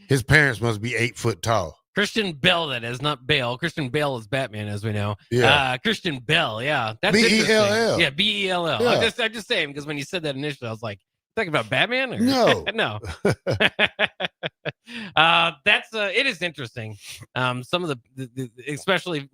his parents must be 8 foot tall. Christian Bell, that is, not Bale. Christian Bale is Batman, as we know. Yeah. Christian Bell, yeah. That's B-E-L-L. Yeah, B-E-L-L. Yeah. I'm just saying, because when you said that initially, I was like, talking about Batman? Or? No. No. It is interesting. Some of the especially,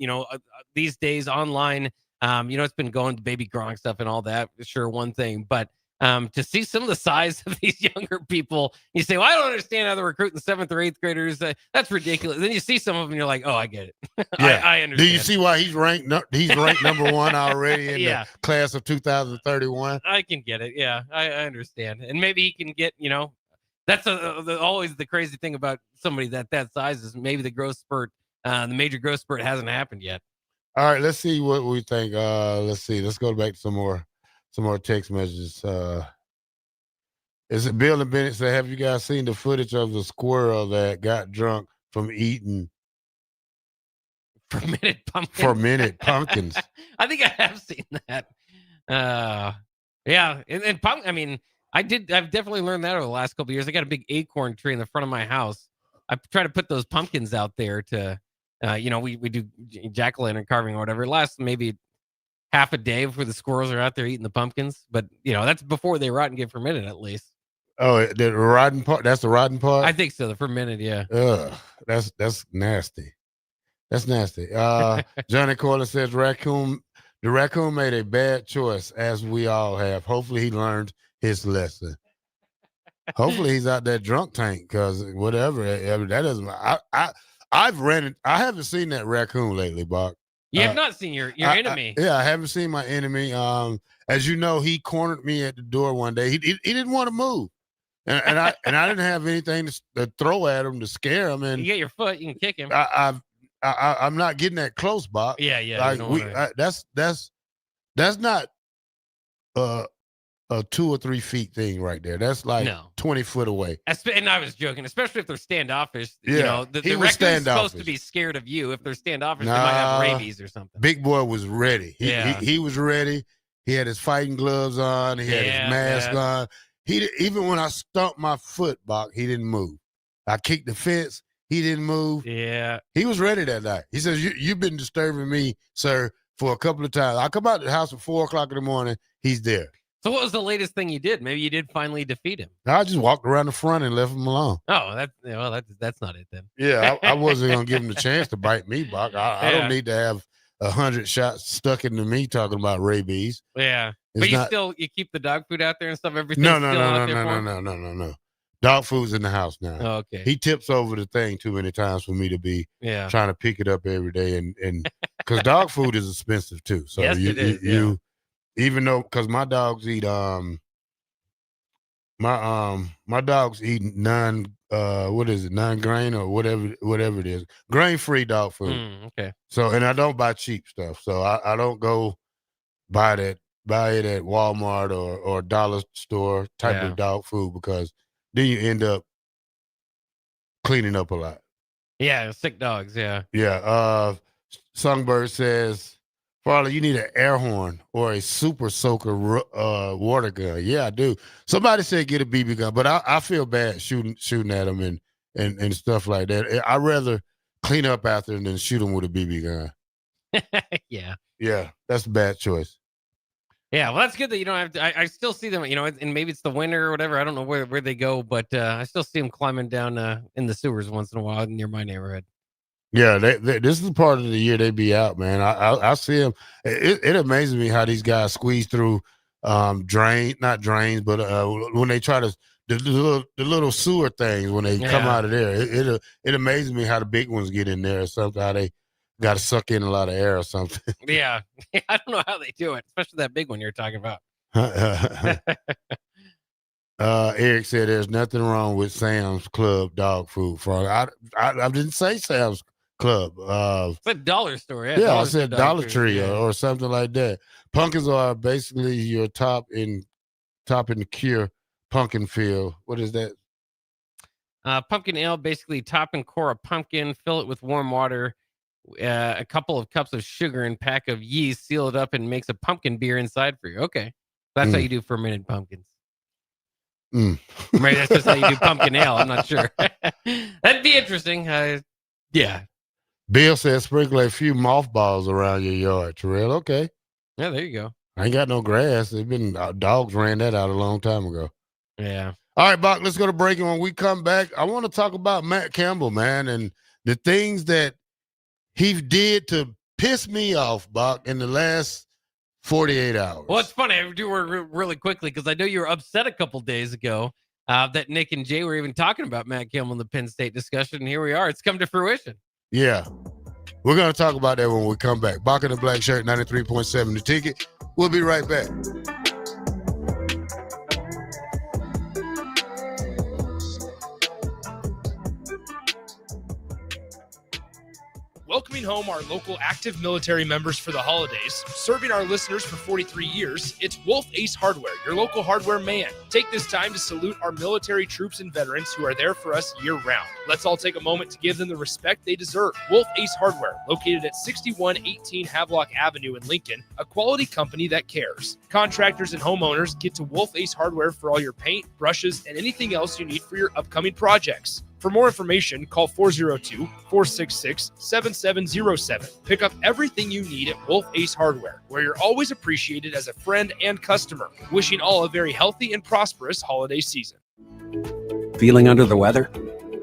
these days online, it's been going to baby Gronk stuff and all that. Sure, one thing, but to see some of the size of these younger people, you say, well, I don't understand how they're recruiting 7th or 8th graders. That's ridiculous. Then you see some of them, you're like, oh, I get it. Yeah. I understand. Do you see why he's ranked number one already in the class of 2031? I can get it. Yeah, I understand. And maybe he can get, that's always the crazy thing about somebody that size is maybe the growth spurt, the major growth spurt hasn't happened yet. All right, let's see what we think. Let's see. Let's go back to some more text messages. Is it Bill and Bennett say, have you guys seen the footage of the squirrel that got drunk from eating fermented pumpkins? I think I have seen that. Yeah. And I've definitely learned that over the last couple of years. I got a big acorn tree in the front of my house. I try to put those pumpkins out there to, we do jack-o'-lantern carving or whatever. It lasts maybe half a day before the squirrels are out there eating the pumpkins. But, that's before they rot and get fermented at least. Oh, the rotten part? That's the rotten part? I think so. The fermented, yeah. Ugh, that's nasty. That's nasty. Johnny Corley says the raccoon made a bad choice, as we all have. Hopefully he learned his lesson. Hopefully he's out that drunk tank, because whatever. That doesn't. I haven't seen that raccoon lately, Bock. You have not seen your enemy. I haven't seen my enemy. As you know, he cornered me at the door one day. He didn't want to move. And I didn't have anything to throw at him to scare him. And you get your foot, you can kick him. I'm not getting that close, Bob. Yeah. Like that's not a 2 or 3 feet thing right there. That's like 20 foot away. And I was joking, especially if they're standoffish. Yeah, the raccoon's supposed to be scared of you. If they're standoffish, they might have rabies or something. Big boy was ready. He was ready. He had his fighting gloves on. He had his mask on. Even when I stomped my foot, Bock, he didn't move. I kicked the fence. He didn't move. Yeah. He was ready that night. He says, you've been disturbing me, sir, for a couple of times. I come out to the house at 4 o'clock in the morning. He's there. So what was the latest thing you did? Maybe you did finally defeat him. I just walked around the front and left him alone. Oh, that's not it then. Yeah, I wasn't going to give him the chance to bite me, Bock. I don't need to have 100 shots stuck into me talking about rabies. Yeah. But you keep the dog food out there and stuff. Everything. No. Dog food's in the house now. Oh, okay. He tips over the thing too many times for me to be trying to pick it up every day, and because dog food is expensive too. So yes, it is. Even though, because my dogs eat my dogs eat non-grain or whatever it is, grain-free dog food. Okay. So, and I don't buy cheap stuff. So I don't go buy it at Walmart or dollar store type of dog food, because then you end up cleaning up a lot. Yeah, sick dogs, yeah. Yeah. Songbird says, Farley, you need an air horn or a super soaker water gun. Yeah, I do. Somebody said get a BB gun, but I feel bad shooting at them and stuff like that. I'd rather clean up after them than shoot them with a BB gun. Yeah. Yeah, that's a bad choice. Yeah, well, that's good that you don't have to. I still see them, and maybe it's the winter or whatever. I don't know where they go, but I still see them climbing down in the sewers once in a while near my neighborhood. Yeah, this is the part of the year they be out, man. I see them. It amazes me how these guys squeeze through not drains, but when they try to the little sewer things when they come out of there. It amazes me how the big ones get in there or something. How they got to suck in a lot of air or something. Yeah, I don't know how they do it, especially that big one you're talking about. Eric said there's nothing wrong with Sam's Club dog food. I didn't say Sam's Club. It's a dollar store. Yeah, I said Dollar Tree or something like that. Pumpkins are basically your top in the cure pumpkin field. What is that? Pumpkin ale, basically top and core a pumpkin, fill it with warm water, a couple of cups of sugar and pack of yeast, seal it up, and makes a pumpkin beer inside for you. Okay. That's how you do fermented pumpkins. Maybe that's just how you do pumpkin ale. I'm not sure. That'd be interesting. Yeah. Bill says sprinkle a few mothballs around your yard, Terrell. Okay. Yeah, there you go. I ain't got no grass. Dogs ran that out a long time ago. Yeah. All right, Bock, let's go to break. And when we come back, I want to talk about Matt Campbell, man, and the things that he did to piss me off, Bock, in the last 48 hours. Well, it's funny. I do really quickly because I know you were upset a couple days ago that Nick and Jay were even talking about Matt Campbell in the Penn State discussion, and here we are. It's come to fruition. Yeah. We're going to talk about that when we come back. Bock the Blackshirt, 93.7 The Ticket. We'll be right back. Welcoming bringing home our local active military members for the holidays, serving our listeners for 43 years, it's Wolf Ace Hardware, your local hardware man. Take this time to salute our military troops and veterans who are there for us year-round. Let's all take a moment to give them the respect they deserve. Wolf Ace Hardware, located at 6118 Havelock Avenue in Lincoln, a quality company that cares. Contractors and homeowners get to Wolf Ace Hardware for all your paint, brushes, and anything else you need for your upcoming projects. For more information, call 402-466-7707. Pick up everything you need at Wolf Ace Hardware, where you're always appreciated as a friend and customer. Wishing all a very healthy and prosperous holiday season. Feeling under the weather?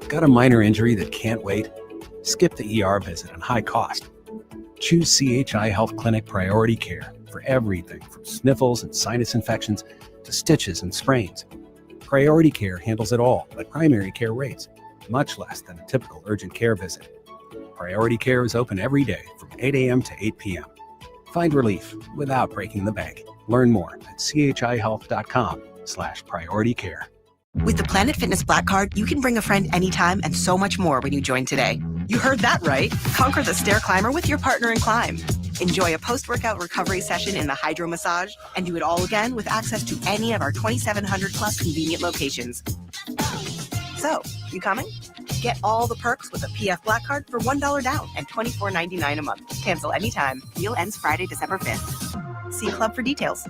Got a minor injury that can't wait? Skip the ER visit and high cost. Choose CHI Health Clinic Priority Care for everything from sniffles and sinus infections to stitches and sprains. Priority Care handles it all at primary care rates, much less than a typical urgent care visit. Priority Care is open every day from 8 a.m. to 8 p.m. Find relief without breaking the bank. Learn more at chihealth.com/prioritycare. With the Planet Fitness Black Card, you can bring a friend anytime and so much more when you join today. You heard that right. Conquer the stair climber with your partner in climb. Enjoy a post-workout recovery session in the hydro massage and do it all again with access to any of our 2,700 plus convenient locations. So, you coming? Get all the perks with a PF Black Card for $1 down and $24.99 a month. Cancel anytime. Deal ends Friday, December 5th. See Club for details.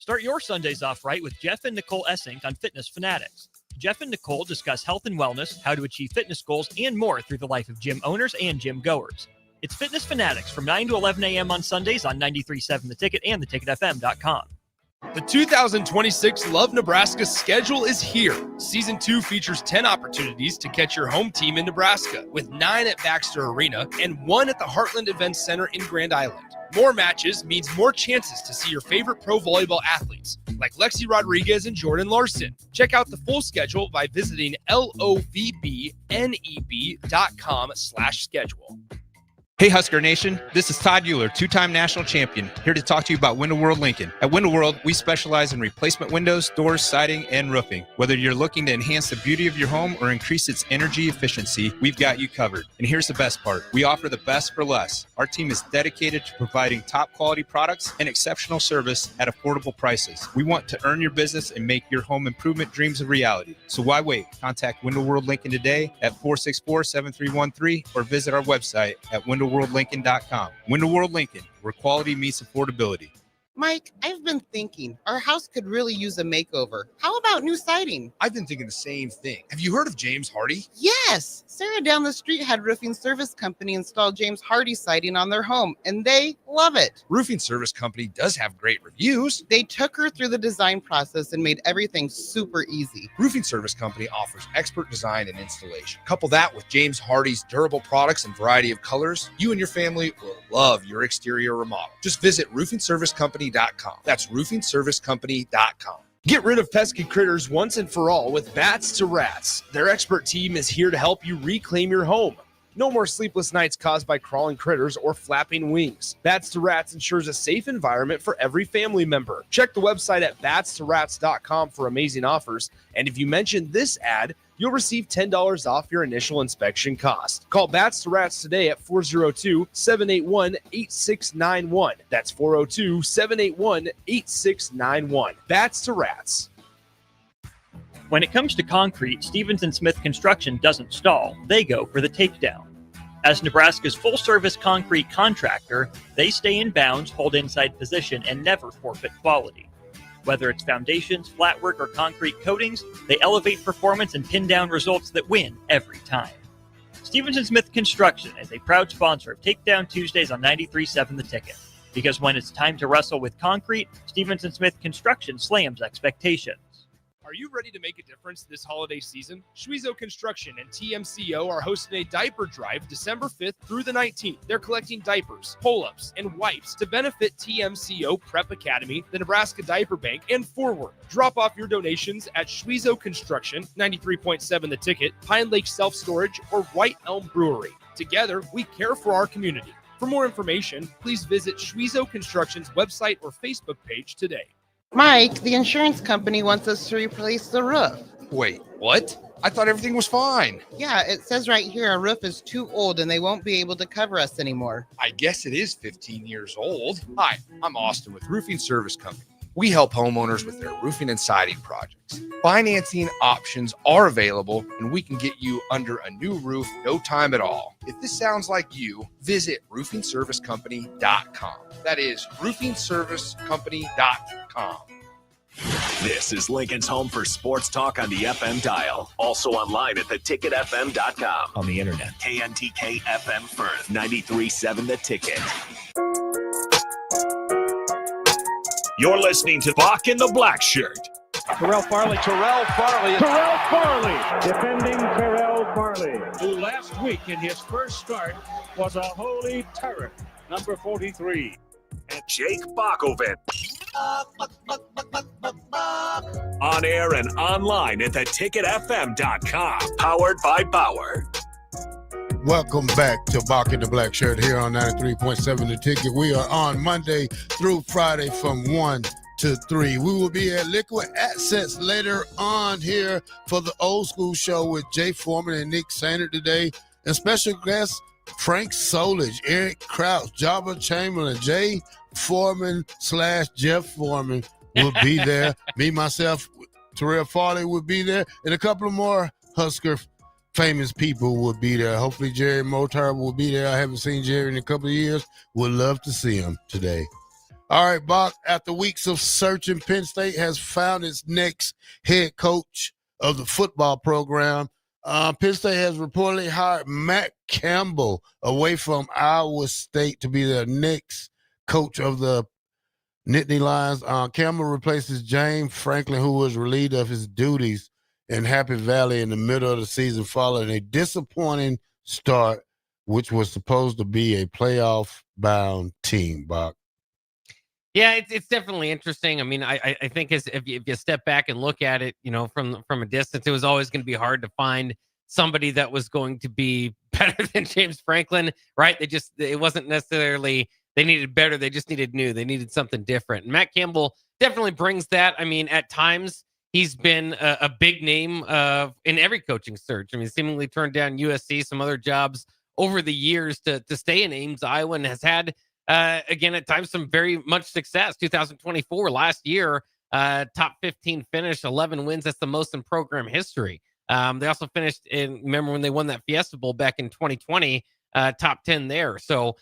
Start your Sundays off right with Jeff and Nicole Essink on Fitness Fanatics. Jeff and Nicole discuss health and wellness, how to achieve fitness goals, and more through the life of gym owners and gym goers. It's Fitness Fanatics from 9 to 11 a.m. on Sundays on 93.7 The Ticket and theticketfm.com. The 2026 Love Nebraska schedule is here. Season 2 features 10 opportunities to catch your home team in Nebraska, with 9 at Baxter Arena and 1 at the Heartland Events Center in Grand Island. More matches means more chances to see your favorite pro volleyball athletes, like Lexi Rodriguez and Jordan Larson. Check out the full schedule by visiting lovbneb.com/schedule. Hey Husker Nation, this is Todd Euler, 2-time national champion, here to talk to you about Window World Lincoln. At Window World, we specialize in replacement windows, doors, siding, and roofing. Whether you're looking to enhance the beauty of your home or increase its energy efficiency, we've got you covered. And here's the best part. We offer the best for less. Our team is dedicated to providing top quality products and exceptional service at affordable prices. We want to earn your business and make your home improvement dreams a reality. So why wait? Contact Window World Lincoln today at 464-7313 or visit our website at windowworldlincoln.com. Window World Lincoln, where quality meets affordability. Mike, I've been thinking our house could really use a makeover. How about new siding? I've been thinking the same thing. Have you heard of James Hardy? Yes! Sarah down the street had Roofing Service Company install James Hardy siding on their home, and they love it. Roofing Service Company does have great reviews. They took her through the design process and made everything super easy. Roofing Service Company offers expert design and installation. Couple that with James Hardy's durable products and variety of colors, you and your family will love your exterior remodel. Just visit roofingservicecompany.com. That's roofingservicecompany.com. Get rid of pesky critters once and for all with Bats to Rats. Their expert team is here to help you reclaim your home. No more sleepless nights caused by crawling critters or flapping wings. Bats to Rats ensures a safe environment for every family member. Check the website at batstorats.com for amazing offers. And if you mention this ad, you'll receive $10 off your initial inspection cost. Call Bats to Rats today at 402-781-8691. That's 402-781-8691. Bats to Rats. When it comes to concrete, Stevens & Smith Construction doesn't stall. They go for the takedown. As Nebraska's full-service concrete contractor, they stay in bounds, hold inside position, and never forfeit quality. Whether it's foundations, flatwork, or concrete coatings, they elevate performance and pin down results that win every time. Stevens & Smith Construction is a proud sponsor of Takedown Tuesdays on 93.7 The Ticket. Because when it's time to wrestle with concrete, Stevens & Smith Construction slams expectations. Are you ready to make a difference this holiday season? Schwiezo Construction and TMCO are hosting a diaper drive December 5th through the 19th. They're collecting diapers, pull-ups, and wipes to benefit TMCO Prep Academy, the Nebraska Diaper Bank, and Forward. Drop off your donations at Schwiezo Construction, 93.7 The Ticket, Pine Lake Self-Storage, or White Elm Brewery. Together, we care for our community. For more information, please visit Schwiezo Construction's website or Facebook page today. Mike, the insurance company wants us to replace the roof. Wait, what? I thought everything was fine. Yeah, it says right here our roof is too old and they won't be able to cover us anymore. I guess it is 15 years old. Hi, I'm Austin with Roofing Service Company. We help homeowners with their roofing and siding projects. Financing options are available, and we can get you under a new roof no time at all. If this sounds like you, visit roofingservicecompany.com. That is roofingservicecompany.com. This is Lincoln's home for sports talk on the FM dial. Also online at theticketfm.com. On the internet. KNTK FM Firth, 93.7 The Ticket. You're listening to Bock the Blackshirt. Terrell Farley. Defending Terrell Farley, who last week in his first start was a holy terror. Number 43. And Jake Bockoven. On air and online at theticketfm.com. Powered by Bauer. Welcome back to Bock the Blackshirt here on 93.7 The Ticket. We are on Monday through Friday from 1 to 3. We will be at Liquid Assets later on here for the Old School Show with Jay Foreman and Nick Sainer today. And special guests Frank Solich, Eric Crouch, Jabba Chamberlain, Jay Foreman / Jeff Foreman will be there. Me, myself, Terrell Farley will be there. And a couple of more Husker famous people will be there. Hopefully Jerry Motar will be there. I haven't seen Jerry in a couple of years. Would love to see him today. All right, Bock, after weeks of searching, Penn State has found its next head coach of the football program. Penn State has reportedly hired Matt Campbell away from Iowa State to be their next coach of the Nittany Lions. Campbell replaces James Franklin, who was relieved of his duties in Happy Valley in the middle of the season following a disappointing start, which was supposed to be a playoff-bound team, Bock. Yeah, it's definitely interesting. I mean, I think if you step back and look at it, from a distance, it was always going to be hard to find somebody that was going to be better than James Franklin, right? It wasn't necessarily they needed better. They just needed new. They needed something different. And Matt Campbell definitely brings that. I mean, at times he's been a big name in every coaching search. I mean, seemingly turned down USC, some other jobs over the years to stay in Ames, Iowa, and has had again, at times, some very much success. 2024, last year, top 15 finish, 11 wins. That's the most in program history. They also finished remember when they won that Fiesta Bowl back in 2020, top 10 there. So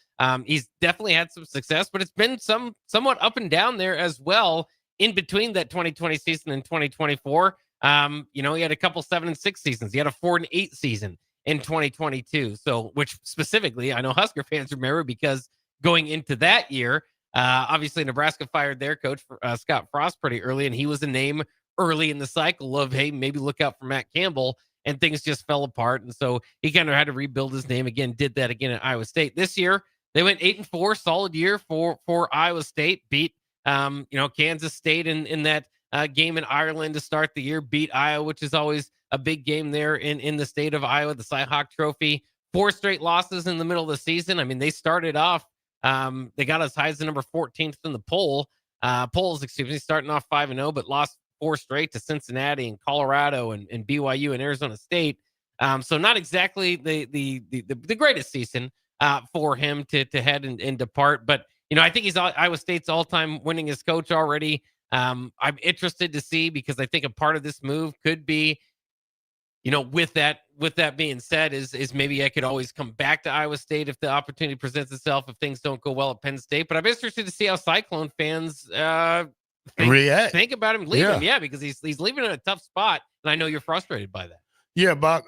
he's definitely had some success, but it's been somewhat up and down there as well in between that 2020 season and 2024. He had a couple 7-6 seasons. He had a 4-8 season in 2022. So, which specifically, I know Husker fans remember because going into that year, obviously Nebraska fired their coach, Scott Frost, pretty early, and he was a name early in the cycle of, hey, maybe look out for Matt Campbell, and things just fell apart. And so he kind of had to rebuild his name again, did that again at Iowa State. This year, they went 8-4, solid year for Iowa State, beat Kansas State in that game in Ireland to start the year, beat Iowa, which is always a big game there in the state of Iowa, the Cy-Hawk Trophy. 4 straight losses in the middle of the season. I mean, they started off, they got as high as the number 14th in the polls, starting off 5-0, but lost 4 straight to Cincinnati and Colorado and BYU and Arizona State. So not exactly the greatest season for him to head and depart. But, I think he's Iowa State's all-time winningest coach already. I'm interested to see, because I think a part of this move could be, with that being said, is maybe I could always come back to Iowa State if the opportunity presents itself, if things don't go well at Penn State. But I'm interested to see how Cyclone fans think about him leaving. Yeah, because he's leaving in a tough spot, and I know you're frustrated by that. Yeah, Bock,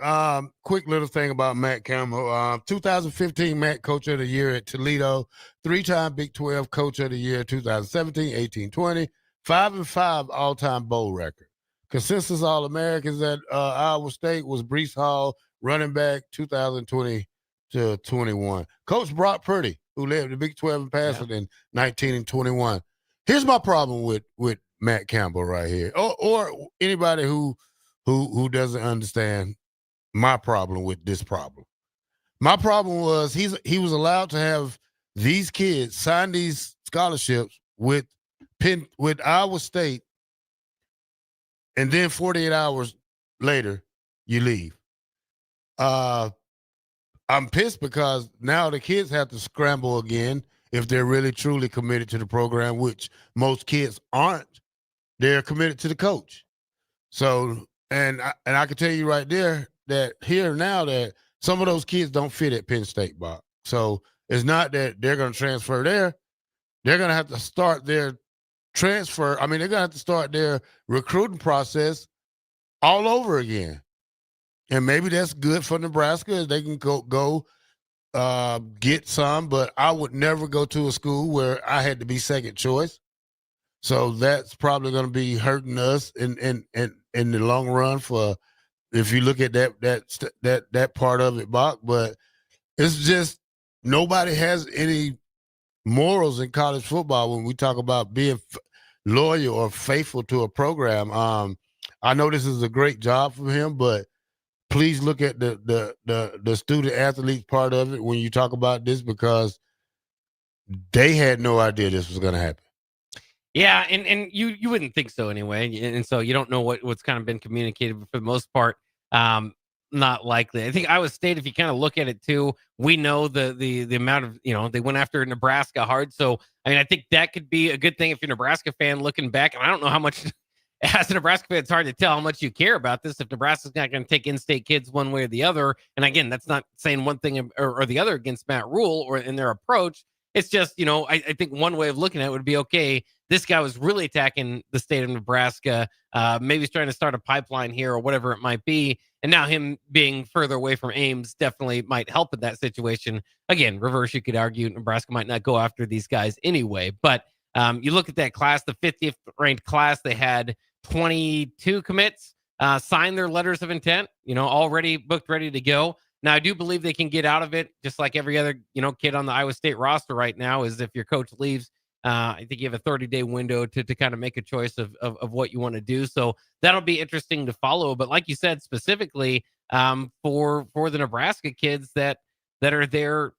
quick little thing about Matt Campbell. 2015 Matt Coach of the Year at Toledo, 3-time Big 12 Coach of the Year, 2017, 18, 20, 5-5 all-time bowl record. Consensus All-Americans at Iowa State was Breece Hall, running back, 2020 to 21. Coach Brock Purdy, who led the Big 12 in passing in 19 and 21. Here's my problem with Matt Campbell right here, or anybody who doesn't understand my problem with this problem. My problem was he was allowed to have these kids sign these scholarships with Iowa State, and then 48 hours later, you leave. I'm pissed because now the kids have to scramble again if they're really truly committed to the program, which most kids aren't. They're committed to the coach. So, and I can tell you right there that here now that some of those kids don't fit at Penn State, Bob. So it's not that they're going to transfer there. They're going to have to start their transfer. I mean, they're going to have to start their recruiting process all over again. And maybe that's good for Nebraska. They can go get some, but I would never go to a school where I had to be second choice. So that's probably going to be hurting us in the long run. For if you look at that part of it, Bach. But it's just nobody has any morals in college football when we talk about being loyal or faithful to a program. I know this is a great job for him, but please look at the student athletes part of it when you talk about this, because they had no idea this was going to happen. Yeah, and you wouldn't think so anyway, and so you don't know what's kind of been communicated, but for the most part, not likely. I think Iowa State, if you kind of look at it too, we know the amount of, they went after Nebraska hard. So I mean, I think that could be a good thing if you're a Nebraska fan looking back. And I don't know how much, as a Nebraska fan, it's hard to tell how much you care about this if Nebraska's not going to take in-state kids one way or the other. And again, that's not saying one thing or the other against Matt Rule or in their approach. It's just, I think one way of looking at it would be, okay, this guy was really attacking the state of Nebraska. Maybe he's trying to start a pipeline here or whatever it might be. And now him being further away from Ames definitely might help in that situation. Again, reverse, you could argue Nebraska might not go after these guys anyway. But you look at that class, the 50th ranked class, they had 22 commits, signed their letters of intent, already booked, ready to go. Now, I do believe they can get out of it, just like every other, kid on the Iowa State roster right now, is if your coach leaves, I think you have a 30-day window to kind of make a choice of what you want to do. So that'll be interesting to follow. But like you said, specifically for the Nebraska kids that are there,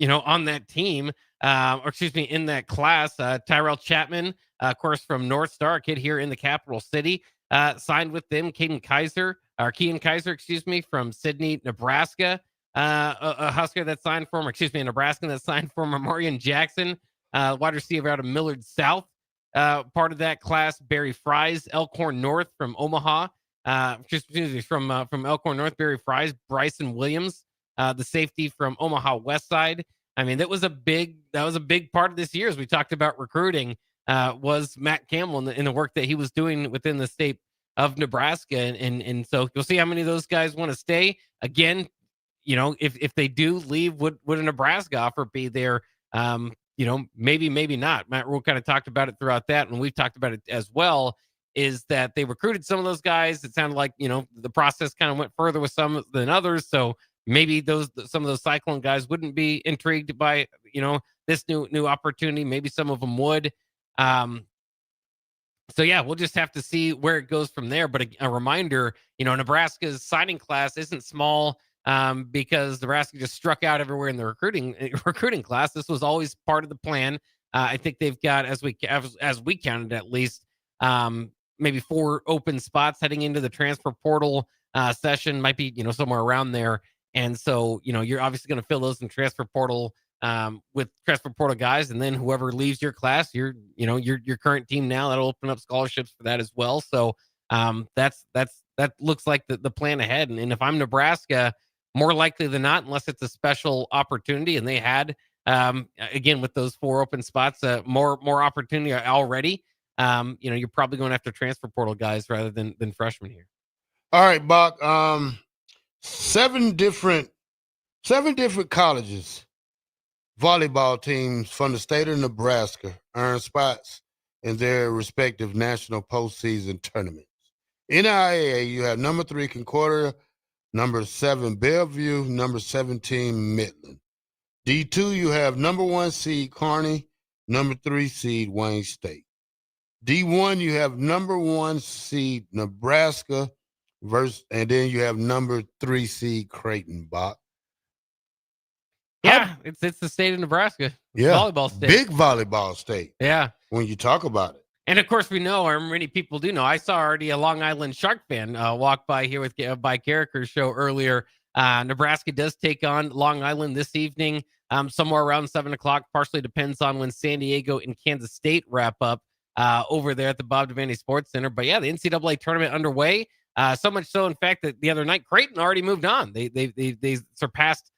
on that team, in that class, Tyrell Chapman, of course, from North Star, a kid here in the capital city, signed with them. Kean Kaiser, from Sidney, Nebraska, a Husker that signed for him, a Nebraskan that signed for him, Marion Jackson, wide receiver out of Millard South, part of that class. Barry Fries, Elkhorn North from Omaha, from Elkhorn North, Barry Fries. Bryson Williams, the safety from Omaha West Side. I mean, that was a big part of this year, as we talked about recruiting, was Matt Campbell in the work that he was doing within the state of Nebraska. And so you'll see how many of those guys want to stay. Again, if they do leave, would a Nebraska offer be there? Maybe not. Matt Rule kind of talked about it throughout that, and we've talked about it as well, is that they recruited some of those guys. It sounded like, the process kind of went further with some than others. So maybe some of those Cyclone guys wouldn't be intrigued by, this new opportunity. Maybe some of them would. So yeah, we'll just have to see where it goes from there. But a reminder, Nebraska's signing class isn't small, because Nebraska just struck out everywhere in the recruiting class. This was always part of the plan. I think they've got, as we counted, at least maybe 4 open spots heading into the transfer portal session. Might be somewhere around there. And so you're obviously going to fill those in transfer portal with transfer portal guys, and then whoever leaves your class, your current team now, that'll open up scholarships for that as well. So that looks like the plan ahead. And if I'm Nebraska, more likely than not, unless it's a special opportunity, and they had again with those 4 open spots, more opportunity already. You're probably going after transfer portal guys rather than freshmen here. All right, Bach. 7 different colleges volleyball teams from the state of Nebraska earn spots in their respective national postseason tournaments. NIAA, you have number 3 Concordia, number 7 Bellevue, number 17 Midland. D2, you have number 1 seed Kearney, number 3 seed Wayne State. D1, you have number 1 seed Nebraska and then you have number 3 seed Creighton, Bach. Yeah, it's the state of Nebraska. Yeah, volleyball state, big volleyball state. Yeah, when you talk about it. And of course, we know, or many people do know, I saw already a Long Island Shark fan walk by here with by Carricker's show earlier. Nebraska does take on Long Island this evening, somewhere around 7 o'clock. Partially depends on when San Diego and Kansas State wrap up over there at the Bob Devaney Sports Center. But yeah, the NCAA tournament underway. So much so, in fact, that the other night Creighton already moved on. They surpassed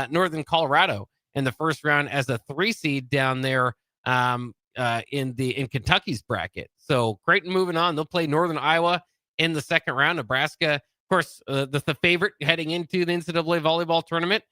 Northern Colorado in the first round as a 3 seed down there in Kentucky's bracket. So Creighton moving on. They'll play Northern Iowa in the second round. Nebraska, of course, the favorite heading into the NCAA volleyball tournament,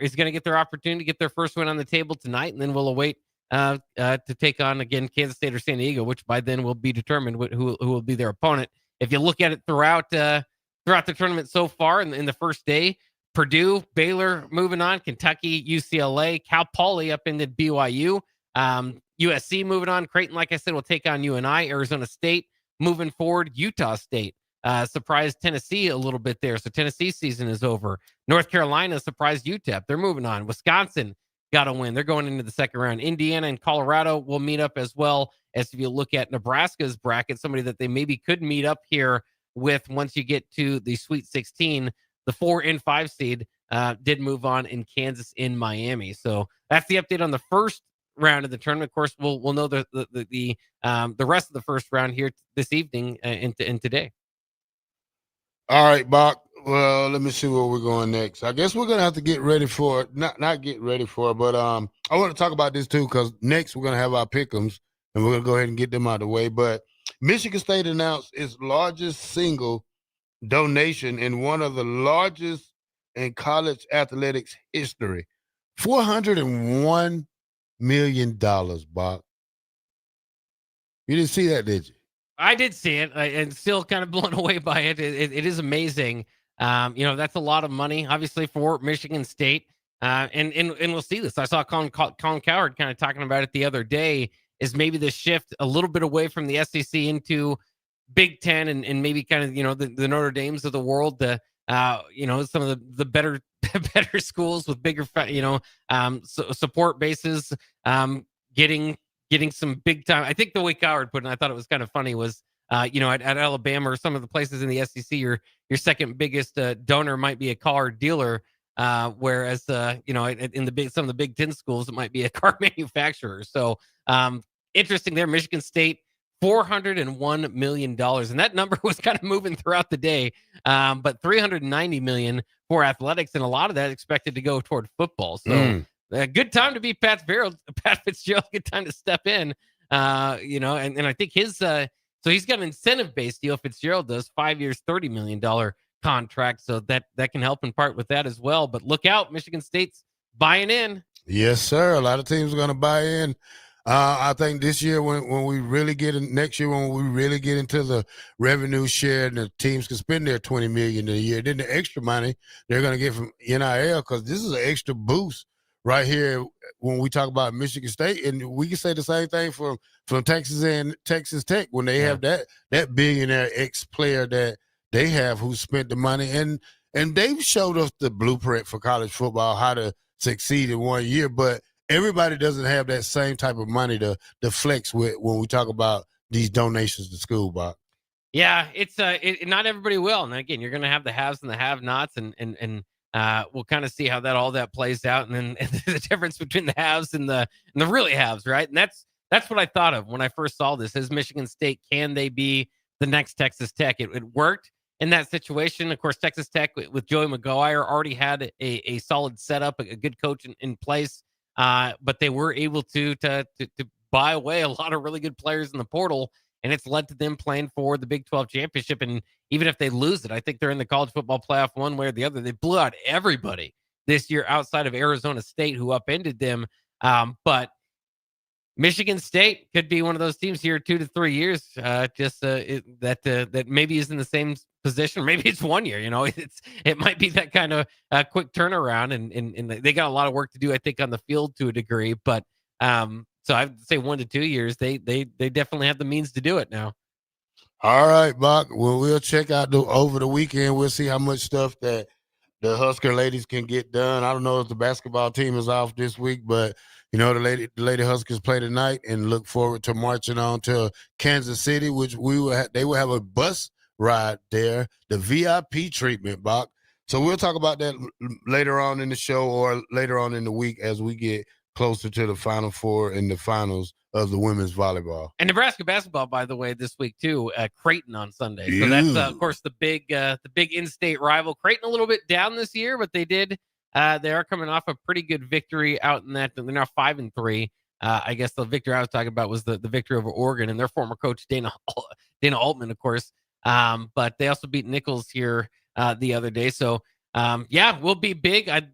is going to get their opportunity to get their first win on the table tonight, and then we'll await to take on again Kansas State or San Diego, which by then will be determined who will be their opponent. If you look at it throughout the tournament so far in the first day, Purdue, Baylor moving on, Kentucky, UCLA, Cal Poly up into BYU, USC moving on. Creighton, like I said, will take on UNI. Arizona State moving forward. Utah State surprised Tennessee a little bit there, so Tennessee season is over. North Carolina surprised UTEP. They're moving on. Wisconsin got to win. They're going into the second round. Indiana and Colorado will meet up as well. As if you look at Nebraska's bracket, somebody that they maybe could meet up here with once you get to the Sweet 16, the 4 and 5 seed did move on in Kansas in Miami. So that's the update on the first round of the tournament. Of course, we'll know the rest of the first round here this evening and today. All right, Bock. Well, let me see where we're going next. I guess we're gonna have to get ready for it. Not get ready for it, but I want to talk about this too, because next we're gonna have our pick'ems, and we're gonna go ahead and get them out of the way. But Michigan State announced its largest single donation in one of the largest in college athletics history, $401 million, Bob. You didn't see that, did you? I did see it, and still kind of blown away by it. It is amazing. That's a lot of money, obviously, for Michigan State. And we'll see this. I saw Colin Cowherd kind of talking about it the other day, is maybe the shift a little bit away from the SEC into Big Ten and maybe kind of, the Notre Dames of the world, some of the better schools with bigger, support bases, getting some big time. I think the way Cowherd put it, and I thought it was kind of funny, was, at Alabama or some of the places in the SEC, your second biggest donor might be a car dealer, whereas in some of the Big Ten schools, it might be a car manufacturer. So interesting there. Michigan State, $401 million, and that number was kind of moving throughout the day. But $390 million for athletics, and a lot of that expected to go toward football. So a good time to be Pat Fitzgerald. Good time to step in. And I think his so he's got an incentive-based deal. Fitzgerald does 5 years, $30 million contract. So that can help in part with that as well. But look out, Michigan State's buying in. Yes, sir. A lot of teams are going to buy in. I think this year, when we really get in, next year, when we really get into the revenue share, and the teams can spend their $20 million a year, then the extra money they're going to get from NIL, because this is an extra boost right here when we talk about Michigan State. And we can say the same thing from Texas and Texas Tech when they have that billionaire ex-player that they have who spent the money. And they've showed us the blueprint for college football, how to succeed in 1 year. But everybody doesn't have that same type of money to flex with when we talk about these donations to school, Bob. Yeah, it's not everybody will. And again, you're going to have the haves and the have-nots, and we'll kind of see how all that plays out, and then the difference between the haves and the really haves, right? And that's what I thought of when I first saw this. Is Michigan State, can they be the next Texas Tech? It worked in that situation. Of course, Texas Tech with Joey McGuire already had a solid setup, a good coach in place. But they were able to buy away a lot of really good players in the portal, and it's led to them playing for the Big 12 championship. And even if they lose it, I think they're in the college football playoff one way or the other. They blew out everybody this year outside of Arizona State, who upended them. But Michigan State could be one of those teams here 2 to 3 years, that maybe is in the same position. Maybe it's 1 year. It might be that kind of quick turnaround, and they got a lot of work to do, I think, on the field to a degree. But so I'd say 1 to 2 years. They definitely have the means to do it now. All right, Bock. Well, we'll check out over the weekend. We'll see how much stuff that the Husker ladies can get done. I don't know if the basketball team is off this week, but You know, the Lady Huskers play tonight, and look forward to marching on to Kansas City, which they will have a bus ride there, the VIP treatment, Bock. So we'll talk about that later on in the show or later on in the week as we get closer to the Final Four and the finals of the women's volleyball. And Nebraska basketball, by the way, this week too, Creighton on Sunday. So that's of course the big in-state rival. Creighton a little bit down this year, but they are coming off a pretty good victory out in that. They're now 5-3. I guess the victory I was talking about was the victory over Oregon and their former coach Dana Altman, of course. But they also beat Nichols here the other day. So we'll be big. I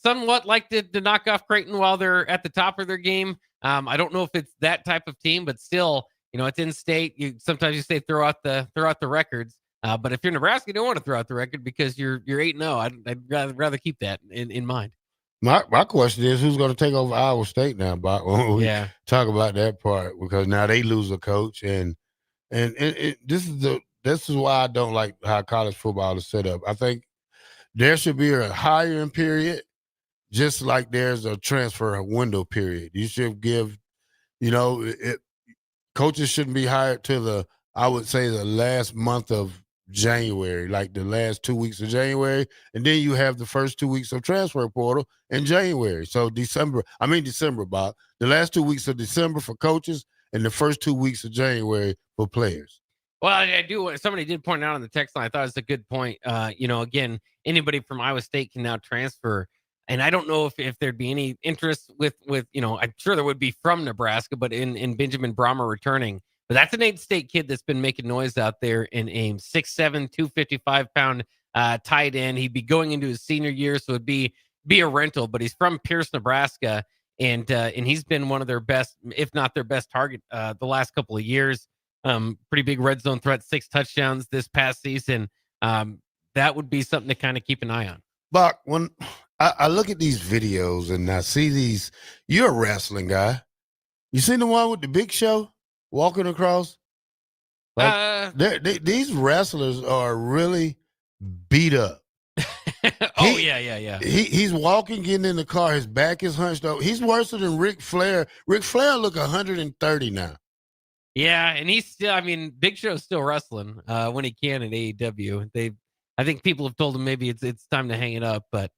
somewhat like to knock off Creighton while they're at the top of their game. I don't know if it's that type of team, but still, it's in state. Sometimes you say throw out the records. But if you're Nebraska, you don't want to throw out the record because you're 8-0. I'd rather keep that in mind. My question is, who's going to take over Iowa State now, Bob? When we talk about that part, because now they lose a coach, and this is why I don't like how college football is set up. I think there should be a hiring period, just like there's a transfer window period. You should give, coaches shouldn't be hired till I would say the last month of January, like the last 2 weeks of January, and then you have the first 2 weeks of transfer portal in January. So December, Bob. The last 2 weeks of December for coaches and the first 2 weeks of January for players. Well, I do. Somebody did point out on the text line. I thought it was a good point. Again, anybody from Iowa State can now transfer, and I don't know if there'd be any interest with I'm sure there would be from Nebraska, but in Benjamin Brahmer returning. But that's an 8-state kid that's been making noise out there in Ames. 6'7", 255-pound tight end. He'd be going into his senior year, so it'd be a rental. But he's from Pierce, Nebraska, and he's been one of their best, if not their bbest target the last couple of years. Pretty big red zone threat, 6 touchdowns this past season. That would be something to kind of keep an eye on. Buck, when I look at these videos and I see these, you're a wrestling guy. You seen the one with the Big Show walking across? These wrestlers are really beat up. Yeah. He's walking, getting in the car. His back is hunched up. He's worse than Ric Flair. Ric Flair look 130 now. Yeah, and he's still, Big Show's still wrestling when he can in AEW. I think people have told him maybe it's time to hang it up, but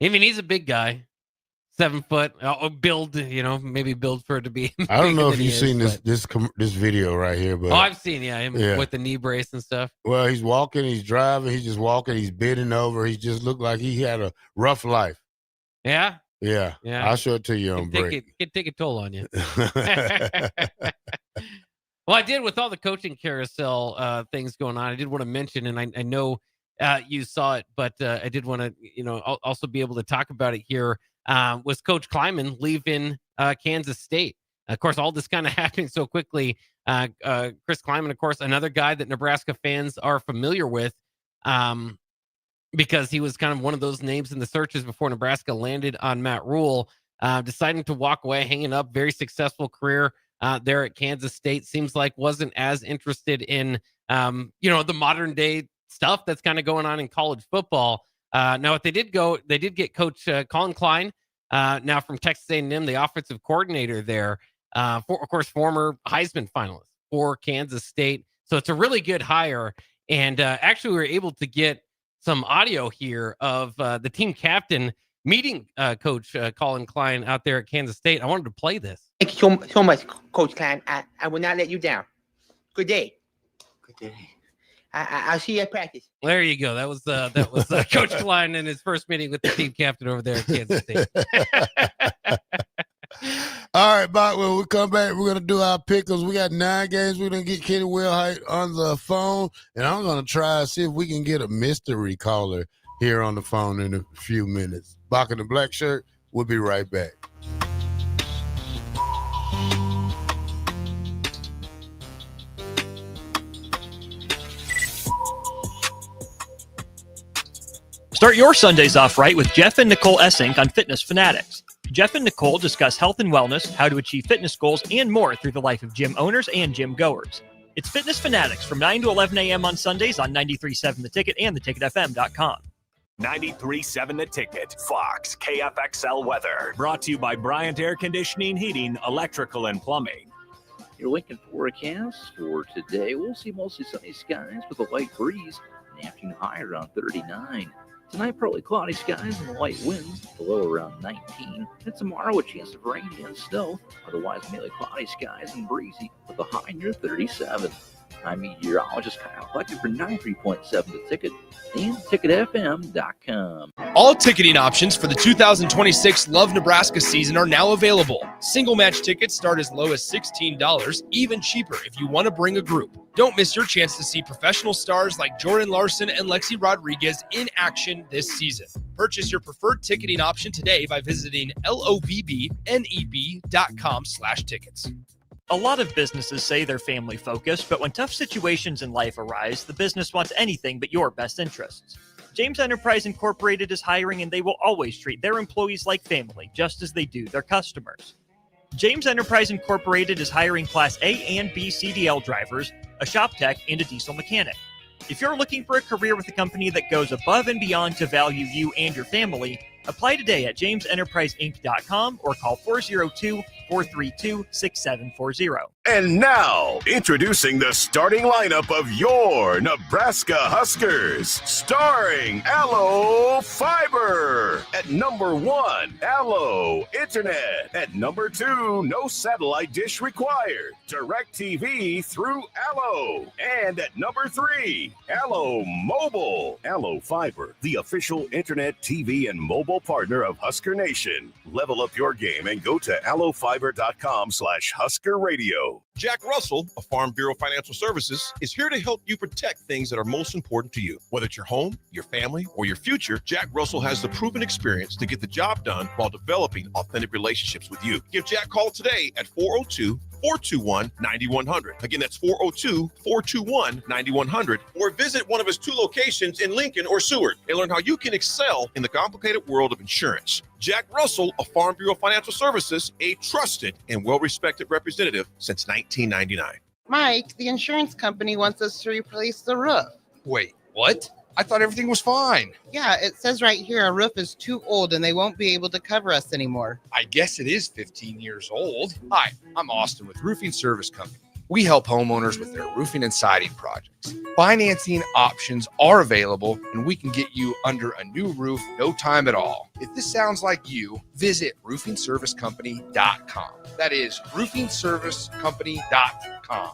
he's a big guy, 7 foot, build, maybe build for it to be. I don't know if you've seen this video right here, but I've seen him with the knee brace and stuff. Well, he's walking, he's driving, he's just walking, he's bending over. He just looked like he had a rough life. Yeah. Yeah. I'll show it to you on break. It can take a toll on you. Well, I did with all the coaching carousel things going on. I did want to mention, and I know you saw it, but I did want to, also be able to talk about it here. Was Coach Kleiman leaving Kansas State? Of course, all this kind of happening so quickly. Chris Kleiman, of course, another guy that Nebraska fans are familiar with, because he was kind of one of those names in the searches before Nebraska landed on Matt Rule, deciding to walk away, hanging up. Very successful career there at Kansas State. Seems like wasn't as interested in, the modern day stuff that's kind of going on in college football. Now, what they did get Coach Colin Klein, now from Texas A&M, the offensive coordinator there, of course, former Heisman finalist for Kansas State. So it's a really good hire. And actually, we were able to get some audio here of the team captain meeting Coach Colin Klein out there at Kansas State. I wanted to play this. Thank you so much, Coach Klein. I will not let you down. Good day. Good day. I'll see you at practice. There you go. That was Coach Klein in his first meeting with the team captain over there at Kansas State. All right, Bob, when we come back, we're going to do our pickles. We got 9 games. We're going to get Kenny Wilhite on the phone, and I'm going to try to see if we can get a mystery caller here on the phone in a few minutes. Bock The Blackshirt. We'll be right back. Start your Sundays off right with Jeff and Nicole Essink on Fitness Fanatics. Jeff and Nicole discuss health and wellness, how to achieve fitness goals, and more through the life of gym owners and gym goers. It's Fitness Fanatics from 9 to 11 a.m. on Sundays on 93.7 The Ticket and theticketfm.com. 93.7 The Ticket, Fox, KFXL weather. Brought to you by Bryant Air Conditioning, Heating, Electrical, and Plumbing. Your Lincoln forecast for today, we'll see mostly sunny skies with a light breeze, an afternoon high around 39. Tonight, partly cloudy skies and light winds, below around 19. And tomorrow, a chance of rain and snow, otherwise mainly cloudy skies and breezy with a high near 37. I'm meteorologist Kyle Fletcher for 93.7 The Ticket and ticketfm.com. All ticketing options for the 2026 Love Nebraska season are now available. Single match tickets start as low as $16, even cheaper if you want to bring a group. Don't miss your chance to see professional stars like Jordan Larson and Lexi Rodriguez in action this season. Purchase your preferred ticketing option today by visiting lobbneb.com/tickets. A lot of businesses say they're family focused, but when tough situations in life arise, the business wants anything but your best interests. James Enterprise Incorporated is hiring, and they will always treat their employees like family, just as they do their customers. James Enterprise Incorporated is hiring Class A and B CDL drivers, a shop tech, and a diesel mechanic. If you're looking for a career with a company that goes above and beyond to value you and your family, apply today at jamesenterpriseinc.com or call 402-432-6740. And now, introducing the starting lineup of your Nebraska Huskers. Starring Allo Fiber. At number 1, Allo Internet. At number 2, no satellite dish required. DirecTV through Allo. And at number 3, Allo Mobile. Allo Fiber, the official internet, TV, and mobile partner of Husker Nation. Level up your game and go to allofiber.com/Husker Radio. Jack Russell of Farm Bureau Financial Services is here to help you protect things that are most important to you. Whether it's your home, your family, or your future, Jack Russell has the proven experience to get the job done while developing authentic relationships with you. Give Jack a call today at 402-421-9100. Again, that's 402-421-9100. Or visit one of his 2 locations in Lincoln or Seward and learn how you can excel in the complicated world of insurance. Jack Russell of Farm Bureau Financial Services, a trusted and well-respected representative since 1999. Mike, the insurance company wants us to replace the roof. Wait, what? I thought everything was fine. Yeah, it says right here our roof is too old and they won't be able to cover us anymore. I guess it is 15 years old. Hi, I'm Austin with Roofing Service Company. We help homeowners with their roofing and siding projects. Financing options are available, and we can get you under a new roof no time at all. If this sounds like you, visit roofingservicecompany.com. That is roofingservicecompany.com.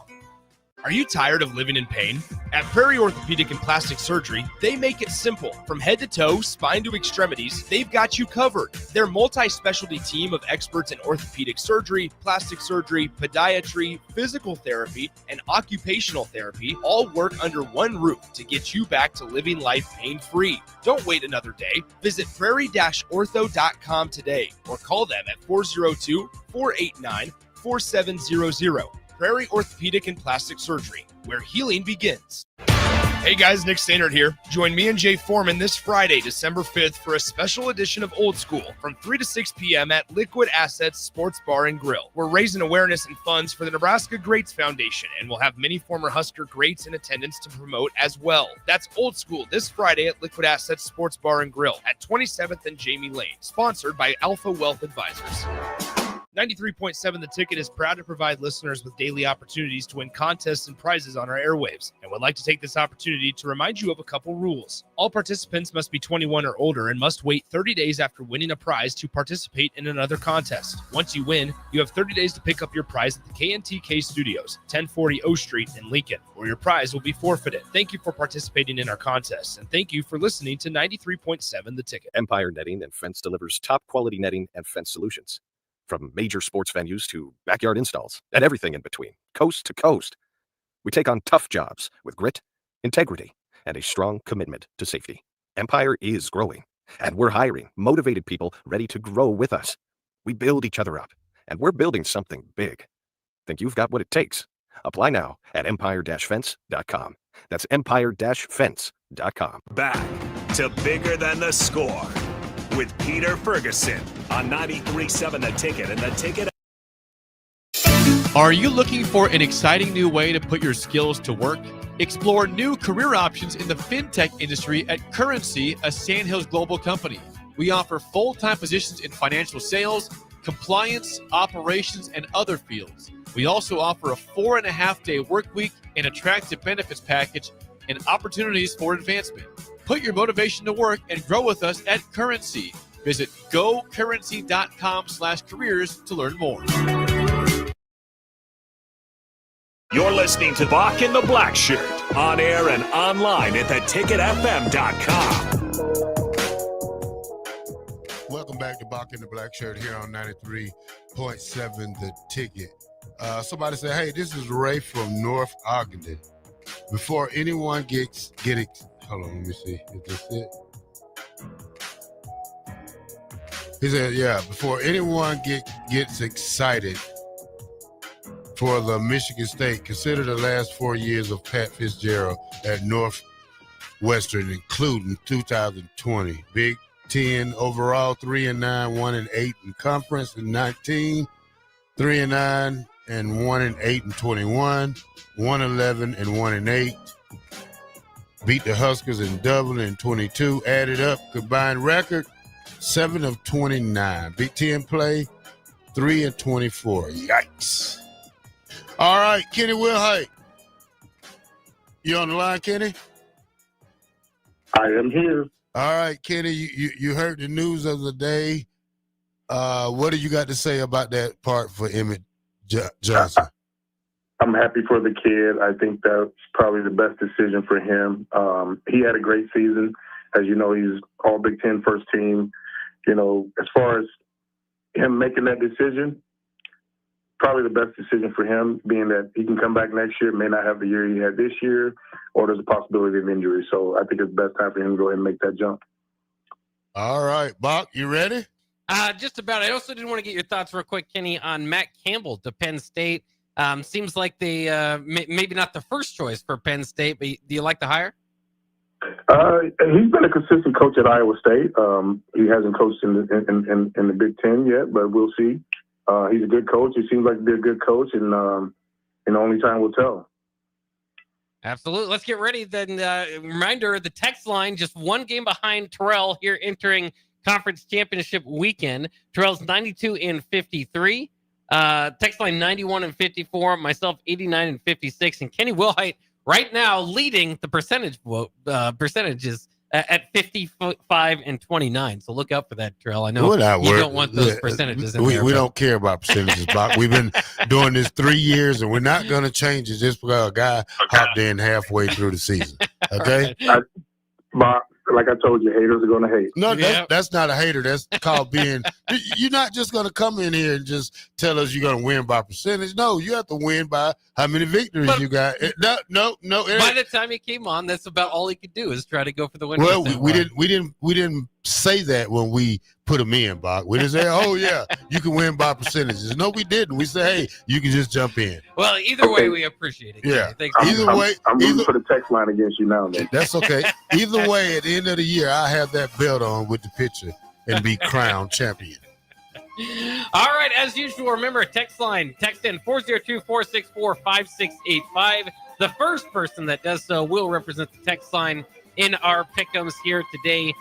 Are you tired of living in pain? At Prairie Orthopedic and Plastic Surgery, they make it simple. From head to toe, spine to extremities, they've got you covered. Their multi-specialty team of experts in orthopedic surgery, plastic surgery, podiatry, physical therapy, and occupational therapy all work under one roof to get you back to living life pain-free. Don't wait another day. Visit prairie-ortho.com today or call them at 402-489-4700. Prairie Orthopedic and Plastic Surgery, where healing begins. Hey guys, Nick Stannard here. Join me and Jay Foreman this Friday, December 5th, for a special edition of Old School from 3 to 6 p.m. at Liquid Assets Sports Bar and Grill. We're raising awareness and funds for the Nebraska Greats Foundation, and we'll have many former Husker greats in attendance to promote as well. That's Old School this Friday at Liquid Assets Sports Bar and Grill at 27th and Jamie Lane, sponsored by Alpha Wealth Advisors. 93.7 The Ticket is proud to provide listeners with daily opportunities to win contests and prizes on our airwaves, and would like to take this opportunity to remind you of a couple rules. All participants must be 21 or older and must wait 30 days after winning a prize to participate in another contest. Once you win, you have 30 days to pick up your prize at the KNTK Studios, 1040 O Street in Lincoln, or your prize will be forfeited. Thank you for participating in our contests, and thank you for listening to 93.7 The Ticket. Empire Netting and Fence delivers top quality netting and fence solutions. From major sports venues to backyard installs and everything in between, coast to coast. We take on tough jobs with grit, integrity, and a strong commitment to safety. Empire is growing, and we're hiring motivated people ready to grow with us. We build each other up, and we're building something big. Think you've got what it takes? Apply now at empire-fence.com. That's empire-fence.com. Back to Bigger Than the Score with Peter Ferguson on 93.7 The Ticket and The Ticket. Are you looking for an exciting new way to put your skills to work? Explore new career options in the fintech industry at Currency, a Sandhills global company. We offer full-time positions in financial sales, compliance, operations, and other fields. We also offer a 4.5-day work week, an attractive benefits package, and opportunities for advancement. Put your motivation to work and grow with us at Currency. Visit gocurrency.com/careers to learn more. You're listening to Bock and the Blackshirt, on air and online at theticketfm.com. Welcome back to Bock and the Blackshirt here on 93.7 The Ticket. Somebody said, hey, this is Ray from North Ogden. Before anyone hold on, let me see. Is this it? He said, yeah, before anyone gets excited for the Michigan State, consider the last 4 years of Pat Fitzgerald at Northwestern, including 2020. Big 10 overall, 3-9, 1-8 in conference in 19, 3-9 and 1-8 in 21, 1-11 and 1-8. Beat the Huskers in Dublin in 22. Added up, combined record, 7 of 29. Big 10 play, 3-24. Yikes. All right, Kenny Wilhite. You on the line, Kenny? I am here. All right, Kenny, you heard the news of the day. What do you got to say about that part for Emmett Johnson? I'm happy for the kid. I think that's probably the best decision for him. He had a great season. As you know, he's all Big Ten first team. You know, as far as him making that decision, probably the best decision for him, being that he can come back next year, may not have the year he had this year, or there's a possibility of injury. So I think it's the best time for him to go ahead and make that jump. All right, Bock, you ready? Just about. I also did want to get your thoughts real quick, Kenny, on Matt Campbell to Penn State. Seems like they maybe not the first choice for Penn State, but do you like the hire? He's been a consistent coach at Iowa State. He hasn't coached in the Big Ten yet, but we'll see. He's a good coach. He seems like to be a good coach, and only time will tell. Absolutely. Let's get ready then. Reminder, the text line, just one game behind Terrell here entering conference championship weekend. Terrell's 92-53. Text line 91-54. Myself 89-56. And Kenny Wilhite right now leading the percentages at 55-29. So look out for that, Terrell. I know you don't want those percentages in there. We don't care about percentages, Bock. We've been doing this 3 years, and we're not going to change it just because a guy hopped in halfway through the season. Okay? Bock, like I told you, haters are going to hate. No, that's not a hater. That's called being – you're not just going to come in here and just tell us you're going to win by percentage. No, you have to win by how many victories you got. No. By the time he came on, that's about all he could do is try to go for the win. Well, we didn't say that when we put him in, Bock. We didn't say, oh, yeah, you can win by percentages. No, we didn't. We said, hey, you can just jump in. Well, either way, we appreciate it. Yeah. Either way. I'm rooting for the text line against you now, man. That's okay. Either way, at the end of the year, I have that belt on with the picture and be crowned champion. All right, as usual, remember, text line, text in 402-464-5685. The first person that does so will represent the text line in our pick'ems here today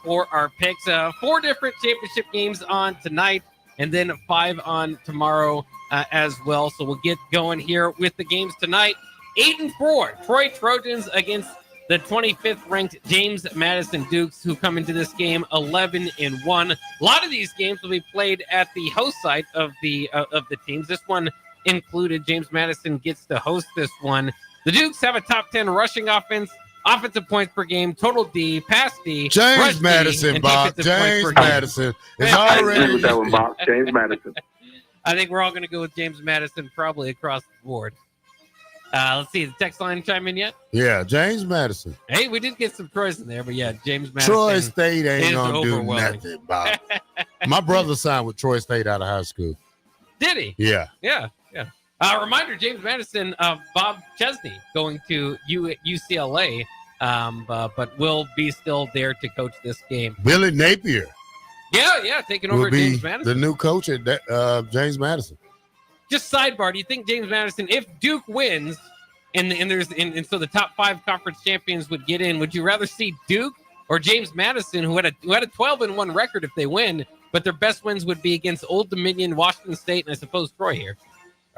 for our picks. 4 different championship games on tonight, and then 5 on tomorrow as well. So we'll get going here with the games tonight. 8-4, Troy Trojans against the 25th ranked James Madison Dukes, who come into this game 11-1. A lot of these games will be played at the host site of the teams. This one included. James Madison gets to host this one. The Dukes have a top 10 rushing offense, offensive points per game, total D, pass D, James Madison, Bock. James Madison is already. James Madison. I think we're all going to go with James Madison probably across the board. Let's see. The text line chime in yet? Yeah, James Madison. Hey, we did get some Troys in there, but yeah, James Madison. Troy State ain't going to do nothing, Bob. My brother signed with Troy State out of high school. Did he? Yeah. Reminder, James Madison, Bob Chesney going to UCLA, but will be still there to coach this game. Billy Napier. Yeah, taking over James Madison. The new coach at James Madison. Just sidebar, do you think James Madison, if Duke wins and so the top 5 conference champions would get in. Would you rather see Duke or James Madison, who had a 12-1 record if they win, but their best wins would be against Old Dominion, Washington State, and I suppose Troy here?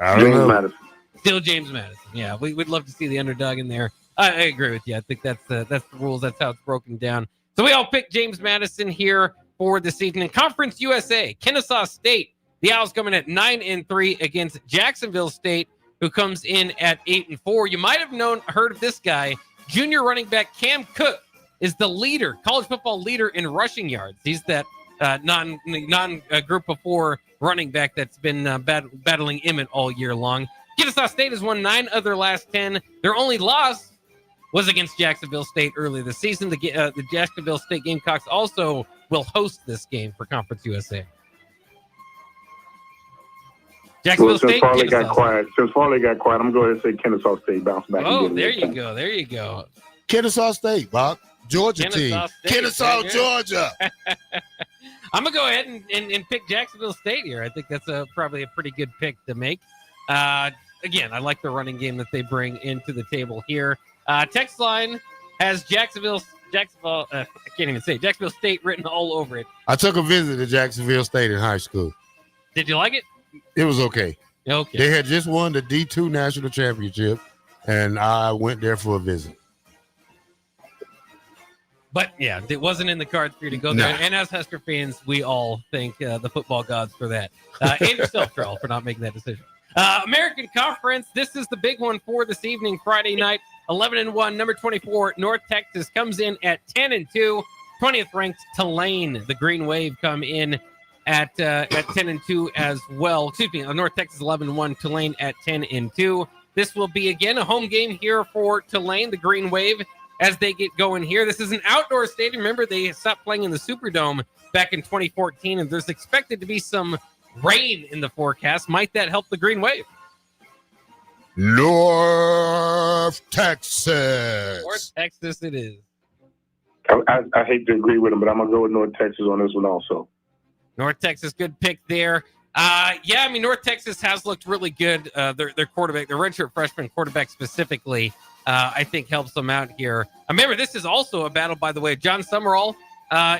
James Madison. Still James Madison. Yeah, we'd love to see the underdog in there. I agree with you. I think that's the rules. That's how it's broken down. So we all picked James Madison here for this evening. Conference USA, Kennesaw State. The Owls coming at 9-3 against Jacksonville State, who comes in at 8-4. You might have heard of this guy. Junior running back Cam Cook is the leader, college football leader in rushing yards. He's that non-group of 4 running back that's been battling Emmett all year long. Kennesaw State has won 9 of their last 10. Their only loss was against Jacksonville State earlier this season. The Jacksonville State Gamecocks also will host this game for Conference USA. Jacksonville Since State, Farley Kennesaw got quiet, I'm going to go ahead and say Kennesaw State bounce back. Oh, there you go. There you go. Kennesaw State, Bob. Georgia Kennesaw team. State, Kennesaw, baby. Georgia. I'm going to go ahead and pick Jacksonville State here. I think that's probably a pretty good pick to make. Again, I like the running game that they bring into the table here. Text line has Jacksonville State written all over it. I took a visit to Jacksonville State in high school. Did you like it? It was okay. Okay. They had just won the D2 national championship, and I went there for a visit. But yeah, it wasn't in the cards for you to go there. And as Husker fans, we all thank the football gods for that. And yourself, Charles, for not making that decision. American Conference, this is the big one for this evening, Friday night. 11-1, number 24, North Texas comes in at 10-2. 20th ranked Tulane, the Green Wave, come in at 10-2 as well. Excuse me, North Texas 11-1, Tulane at 10-2. This will be again a home game here for Tulane, the Green Wave, as they get going here. This is an outdoor stadium. Remember, they stopped playing in the Superdome back in 2014, and there's expected to be some rain in the forecast. Might that help the Green Wave? North Texas. North Texas it is. I hate to agree with him, but I'm going to go with North Texas on this one also. North Texas, good pick there. North Texas has looked really good. Their quarterback, their redshirt freshman quarterback specifically, I think helps them out here. Remember, this is also a battle, by the way. John Summerall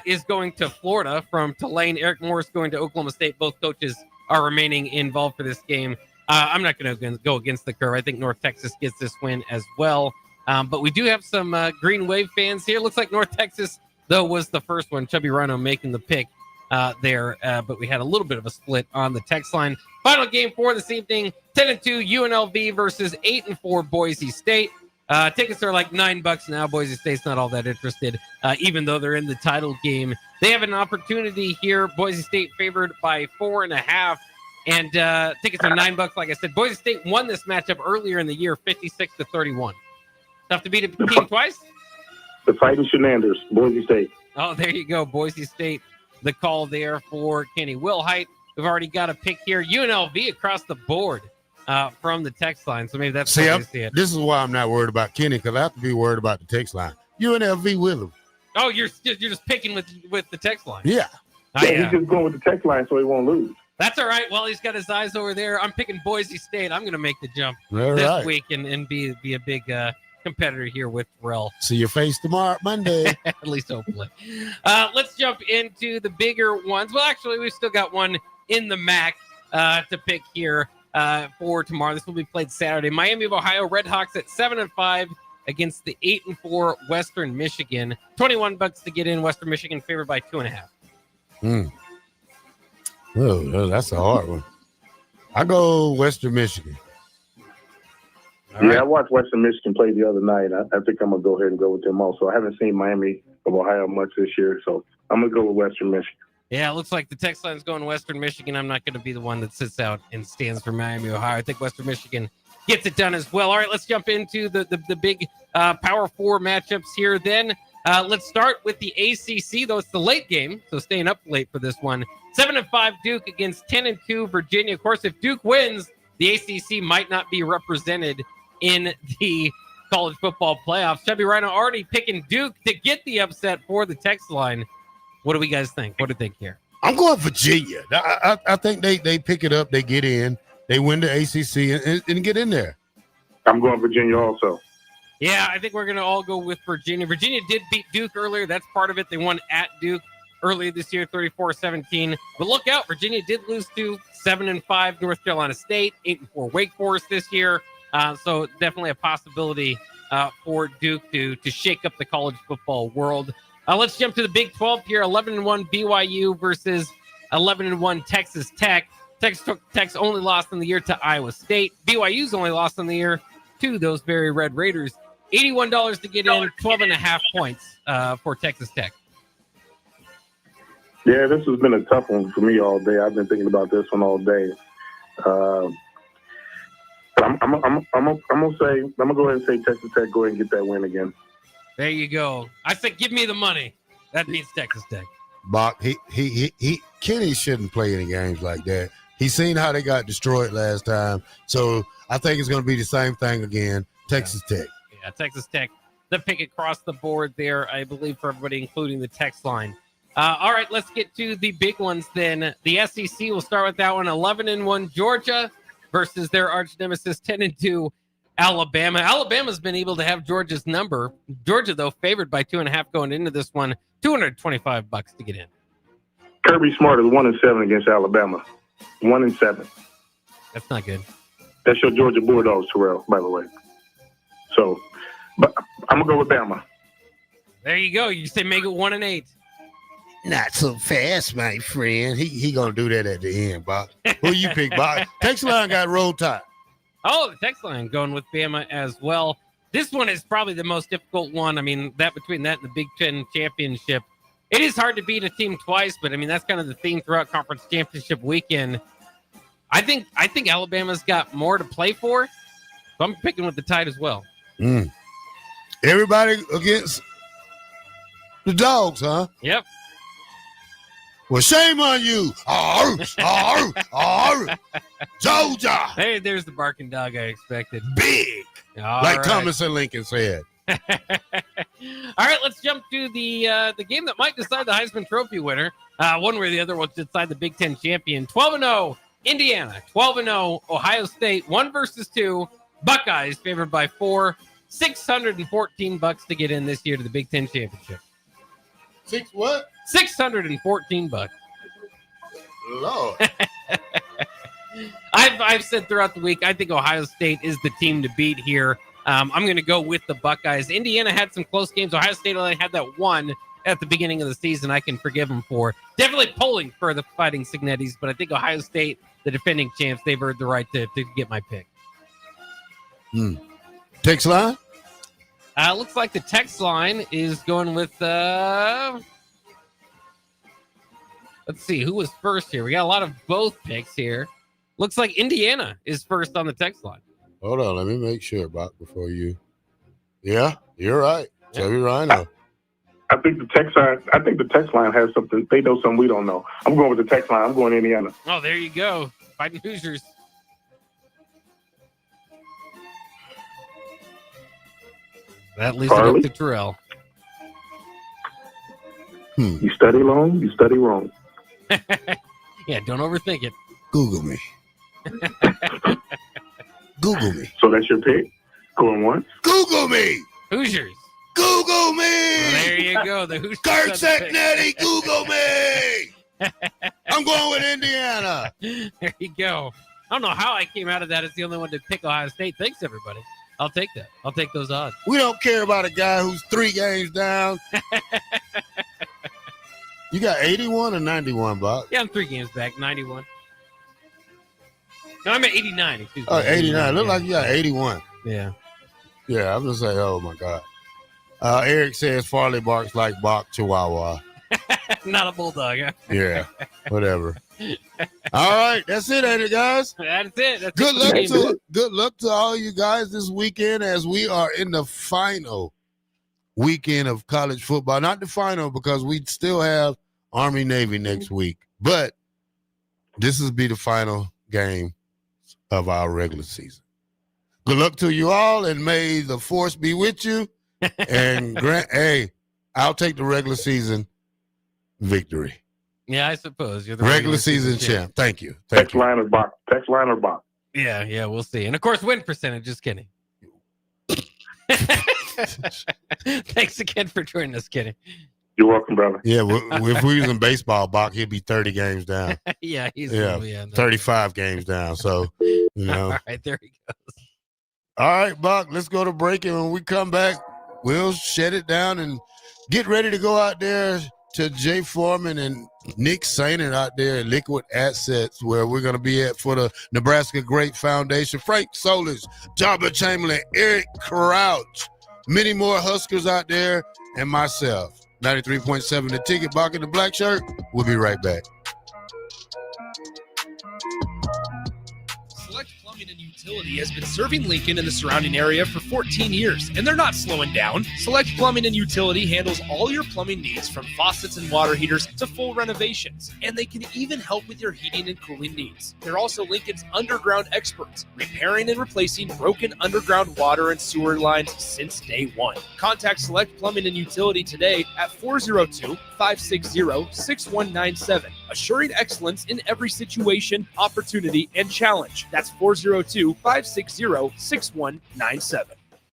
is going to Florida from Tulane. Eric Morris going to Oklahoma State. Both coaches are remaining involved for this game. I'm not going to go against the curve. I think North Texas gets this win as well. But we do have some Green Wave fans here. Looks like North Texas, though, was the first one. Chubby Rhino making the pick there. But we had a little bit of a split on the text line. Final game for this evening, 10-2 UNLV versus 8-4 Boise State. Tickets are like $9 now. Boise State's not all that interested, even though they're in the title game. They have an opportunity here. Boise State favored by 4.5. And tickets are $9. Like I said, Boise State won this matchup earlier in the year, 56-31. Tough to beat a team twice? The Fighting Shenanigans, Boise State. Oh, there you go. Boise State, the call there for Kenny Wilhite. We've already got a pick here. UNLV across the board from the text line. So maybe that's how you see it. This is why I'm not worried about Kenny, because I have to be worried about the text line. UNLV with him. Oh, you're just picking with the text line. Yeah. He's just going with the text line so he won't lose. That's all right. Well, he's got his eyes over there. I'm picking Boise State. I'm going to make the jump All this right. week and be a big competitor here with Terrell. See your face tomorrow, Monday. At least hopefully. Let's jump into the bigger ones. Well, actually, we've still got one in the MAC to pick here for tomorrow. This will be played Saturday. Miami of Ohio Redhawks at 7-5 against the 8-4 Western Michigan. $21 to get in. Western Michigan favored by 2.5. Oh, that's a hard one. I go Western Michigan. I watched Western Michigan play the other night. I think I'm going to go ahead and go with them also. I haven't seen Miami of Ohio much this year, so I'm going to go with Western Michigan. Yeah, it looks like the text line's going Western Michigan. I'm not going to be the one that sits out and stands for Miami, Ohio. I think Western Michigan gets it done as well. All right, let's jump into the big Power 4 matchups here then. Let's start with the ACC, though it's the late game, so staying up late for this one. 7-5 Duke against 10-2 Virginia. Of course, if Duke wins, the ACC might not be represented in the college football playoffs. Chubby Rhino already picking Duke to get the upset for the text line. What do we guys think? What do you think here? I'm going Virginia. I think they pick it up, they get in, they win the ACC and get in there. I'm going Virginia also. Yeah, I think we're going to all go with Virginia. Virginia did beat Duke earlier. That's part of it. They won at Duke earlier this year, 34-17. But look out, Virginia did lose to 7-5 North Carolina State, 8-4 Wake Forest this year. So definitely a possibility for Duke to shake up the college football world. Let's jump to the Big 12 here. 11-1 BYU versus 11-1 Texas Tech. Texas Tech's only lost in the year to Iowa State. BYU's only lost in the year to those very Red Raiders. $81 to get in, 12.5 points for Texas Tech. Yeah, this has been a tough one for me all day. I've been thinking about this one all day. But I'm gonna go ahead and say Texas Tech. Go ahead and get that win again. There you go. I said, give me the money. That means Texas Tech. Bach, Kenny shouldn't play any games like that. He's seen how they got destroyed last time, so I think it's going to be the same thing again. Texas Tech. Yeah, Texas Tech. The pick across the board there, I believe, for everybody, including the text line. All right, let's get to the big ones then. The SEC, we'll start with that one. 11-1 Georgia versus their arch nemesis, 10-2 Alabama. Alabama's been able to have Georgia's number. Georgia, though, favored by 2.5 going into this one. $225 to get in. Kirby Smart is 1-7 against Alabama. 1-7. That's not good. That's your Georgia Bulldogs, Terrell, by the way. So, but I'm gonna go with Bama. There you go. You say make it 1-8. Not so fast, my friend. He gonna do that at the end, Bob. Who you pick, Bob? Texas line got roll tide. Oh, the text line going with Bama as well. This one is probably the most difficult one. I mean, that between that and the Big Ten championship, it is hard to beat a team twice. But I mean, that's kind of the theme throughout conference championship weekend. I think Alabama's got more to play for, so I'm picking with the Tide as well. Everybody against the Dogs, huh? Yep. Well, shame on you. Georgia. Hey, there's the barking dog I expected. Big. All like right. Thomas and Lincoln said. All right, let's jump to the game that might decide the Heisman Trophy winner. One way or the other will decide the Big Ten champion. 12-0 Indiana, 12-0 Ohio State, 1 versus 2. Buckeyes favored by 4. $614 to get in this year to the Big Ten championship. Six what? $614. Lord. I've said throughout the week, I think Ohio State is the team to beat here. I'm going to go with the Buckeyes. Indiana had some close games. Ohio State only had that one at the beginning of the season. I can forgive them for. Definitely pulling for the Fighting Signettis, but I think Ohio State, the defending champs, they've earned the right to get my pick. Text line? Looks like the text line is going with, let's see, who was first here? We got a lot of both picks here. Looks like Indiana is first on the text line. Hold on, let me make sure, Bob, before you. Yeah, you're right. Chevy Rhino. I think the text line has something. They know something we don't know. I'm going with the text line. I'm going Indiana. Oh, there you go. Fighting Hoosiers. That leaves it up to Terrell. You study long, you study wrong. Yeah, don't overthink it. Google me. Google me. So that's your pick? Going once? Google me. Hoosiers. Google me. Well, there you go. The Hoosiers. Kurt Setnetti, Google me. I'm going with Indiana. There you go. I don't know how I came out of that as the only one to pick Ohio State. Thanks, everybody. I'll take that. I'll take those odds. We don't care about a guy who's 3 games down. You got 81 or 91, Bob? Yeah, I'm 3 games back. 91. No, I'm at 89. Excuse me. Oh, 89. Look like you got 81. Yeah. Yeah, I'm just saying, oh, my God. Eric says Farley barks like Bach Chihuahua. Not a bulldog, huh? Yeah, whatever. All right, that's it, ain't it, guys? That's it. That's Good luck to all you guys this weekend as we are in the final weekend of college football. Not the final because we still have Army-Navy next week, but this will be the final game of our regular season. Good luck to you all, and may the force be with you. And Grant, hey, I'll take the regular season victory. Yeah, I suppose you're the regular season champ. Thank you. Text line or Bach. Text line or Bach. Yeah, we'll see. And of course, win percentage. Just kidding. Thanks again for joining us, Kenny. You're welcome, brother. Yeah, if we was in baseball, Bach, he'd be 30 games down. Yeah, he's yeah, 35 games down. So, you know. All right, there he goes. All right, Bach, let's go to break. And when we come back, we'll shut it down and get ready to go out there to Jay Foreman and Nick Sainer out there at Liquid Assets, where we're going to be at for the Nebraska Great Foundation. Frank Solis, Jabba Chamberlain, Eric Crouch, many more Huskers out there, and myself. 93.7 The Ticket, Bock The Blackshirt. We'll be right back. Select Plumbing and Utility has been serving Lincoln and the surrounding area for 14 years, and they're not slowing down. Select Plumbing and Utility handles all your plumbing needs, from faucets and water heaters to full renovations, and they can even help with your heating and cooling needs. They're also Lincoln's underground experts, repairing and replacing broken underground water and sewer lines since day one. Contact Select Plumbing and Utility today at 402-560-6197, assuring excellence in every situation, opportunity, and challenge. That's 402-560-6197.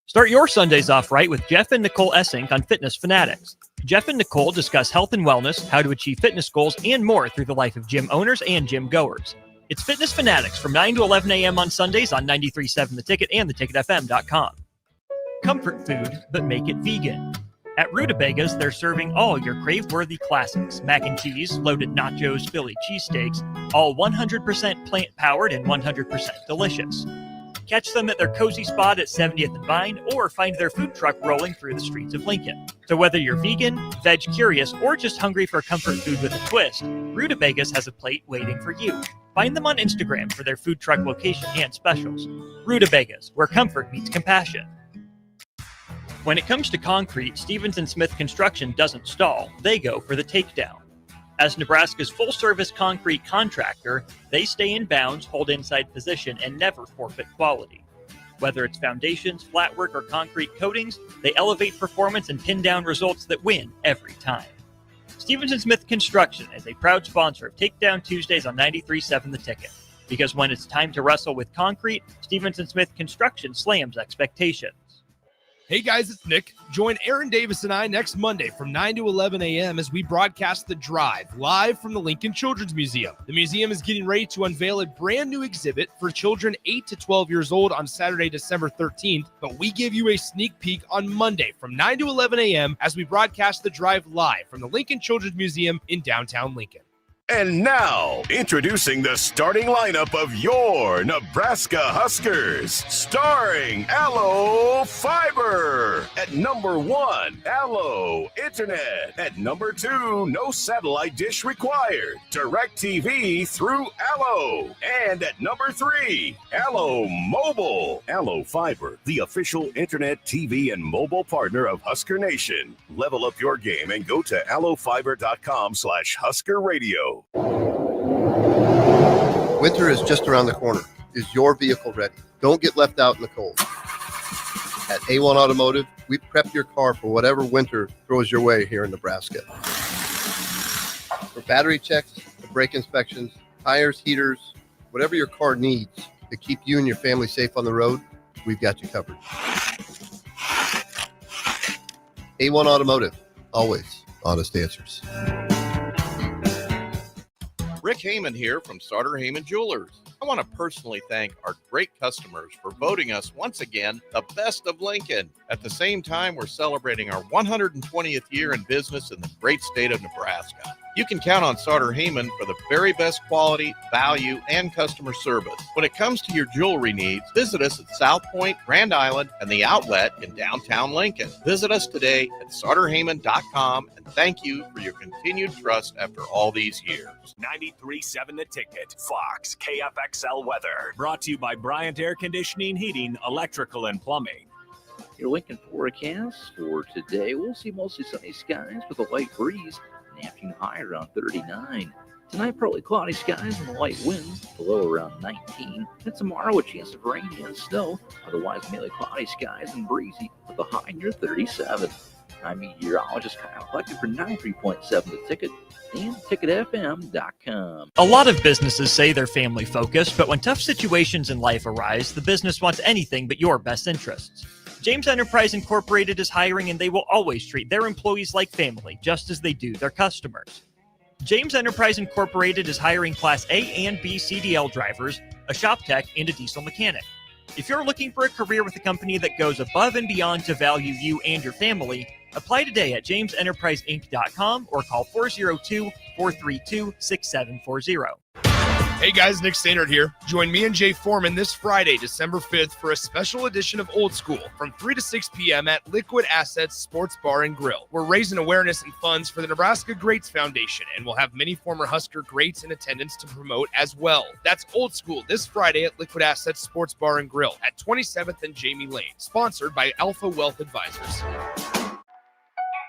Start your Sundays off right with Jeff and Nicole Essink on Fitness Fanatics. Jeff and Nicole discuss health and wellness, how to achieve fitness goals, and more through the life of gym owners and gym goers. It's Fitness Fanatics from 9 to 11 a.m. on Sundays on 93.7 The Ticket and theticketfm.com. Comfort food, but make it vegan. At Rutabagas, they're serving all your crave-worthy classics. Mac and cheese, loaded nachos, Philly cheesesteaks, all 100% plant-powered and 100% delicious. Catch them at their cozy spot at 70th and Vine, or find their food truck rolling through the streets of Lincoln. So whether you're vegan, veg curious, or just hungry for comfort food with a twist, Rutabagas has a plate waiting for you. Find them on Instagram for their food truck location and specials. Rutabagas, where comfort meets compassion. When it comes to concrete, Stevens & Smith Construction doesn't stall. They go for the takedown. As Nebraska's full-service concrete contractor, they stay in bounds, hold inside position, and never forfeit quality. Whether it's foundations, flatwork, or concrete coatings, they elevate performance and pin down results that win every time. Stevens & Smith Construction is a proud sponsor of Takedown Tuesdays on 93.7 The Ticket. Because when it's time to wrestle with concrete, Stevens & Smith Construction slams expectations. Hey guys, it's Nick. Join Aaron Davis and I next Monday from 9 to 11 a.m. as we broadcast The Drive live from the Lincoln Children's Museum. The museum is getting ready to unveil a brand new exhibit for children 8 to 12 years old on Saturday, December 13th, but we give you a sneak peek on Monday from 9 to 11 a.m. as we broadcast The Drive live from the Lincoln Children's Museum in downtown Lincoln. And now, introducing the starting lineup of your Nebraska Huskers, starring Allo Fiber. At number 1, Allo Internet. At number 2, no satellite dish required. DirecTV through Allo. And at number 3, Allo Mobile. Allo Fiber, the official internet, TV, and mobile partner of Husker Nation. Level up your game and go to allofiber.com/Husker Radio. Winter is just around the corner. Is your vehicle ready? Don't get left out in the cold. At A1 Automotive, we prep your car for whatever winter throws your way here in Nebraska. For battery checks, to brake inspections, tires, heaters, whatever your car needs to keep you and your family safe on the road, we've got you covered. A1 Automotive, always honest answers. Rick Heyman here from Sartor Heyman Jewelers. I want to personally thank our great customers for voting us once again the best of Lincoln. At the same time, we're celebrating our 120th year in business in the great state of Nebraska. You can count on Sartor Heyman for the very best quality, value, and customer service. When it comes to your jewelry needs, visit us at South Point, Grand Island, and the Outlet in downtown Lincoln. Visit us today at sartorheyman.com, and thank you for your continued trust after all these years. 93.7 The Ticket, Fox, KFXL weather. Brought to you by Bryant Air Conditioning, Heating, Electrical, and Plumbing. Your Lincoln forecast for today, we'll see mostly sunny skies with a light breeze, an afternoon high around 39. Tonight, partly cloudy skies and light winds, the low around 19. And tomorrow, a chance of rain and snow, otherwise mainly cloudy skies and breezy with a high near 37. I'm meteorologist Kyle Flecker for 93.7 The Ticket and ticketfm.com. A lot of businesses say they're family focused, but when tough situations in life arise, the business wants anything but your best interests. James Enterprise Incorporated is hiring, and they will always treat their employees like family, just as they do their customers. James Enterprise Incorporated is hiring Class A and B CDL drivers, a shop tech, and a diesel mechanic. If you're looking for a career with a company that goes above and beyond to value you and your family, apply today at jamesenterpriseinc.com or call 402-432-6740. Hey guys, Nick Stainert here. Join me and Jay Foreman this Friday, December 5th, for a special edition of Old School from 3 to 6 p.m. at Liquid Assets Sports Bar and Grill. We're raising awareness and funds for the Nebraska Greats Foundation, and we'll have many former Husker greats in attendance to promote as well. That's Old School this Friday at Liquid Assets Sports Bar and Grill at 27th and Jamie Lane, sponsored by Alpha Wealth Advisors.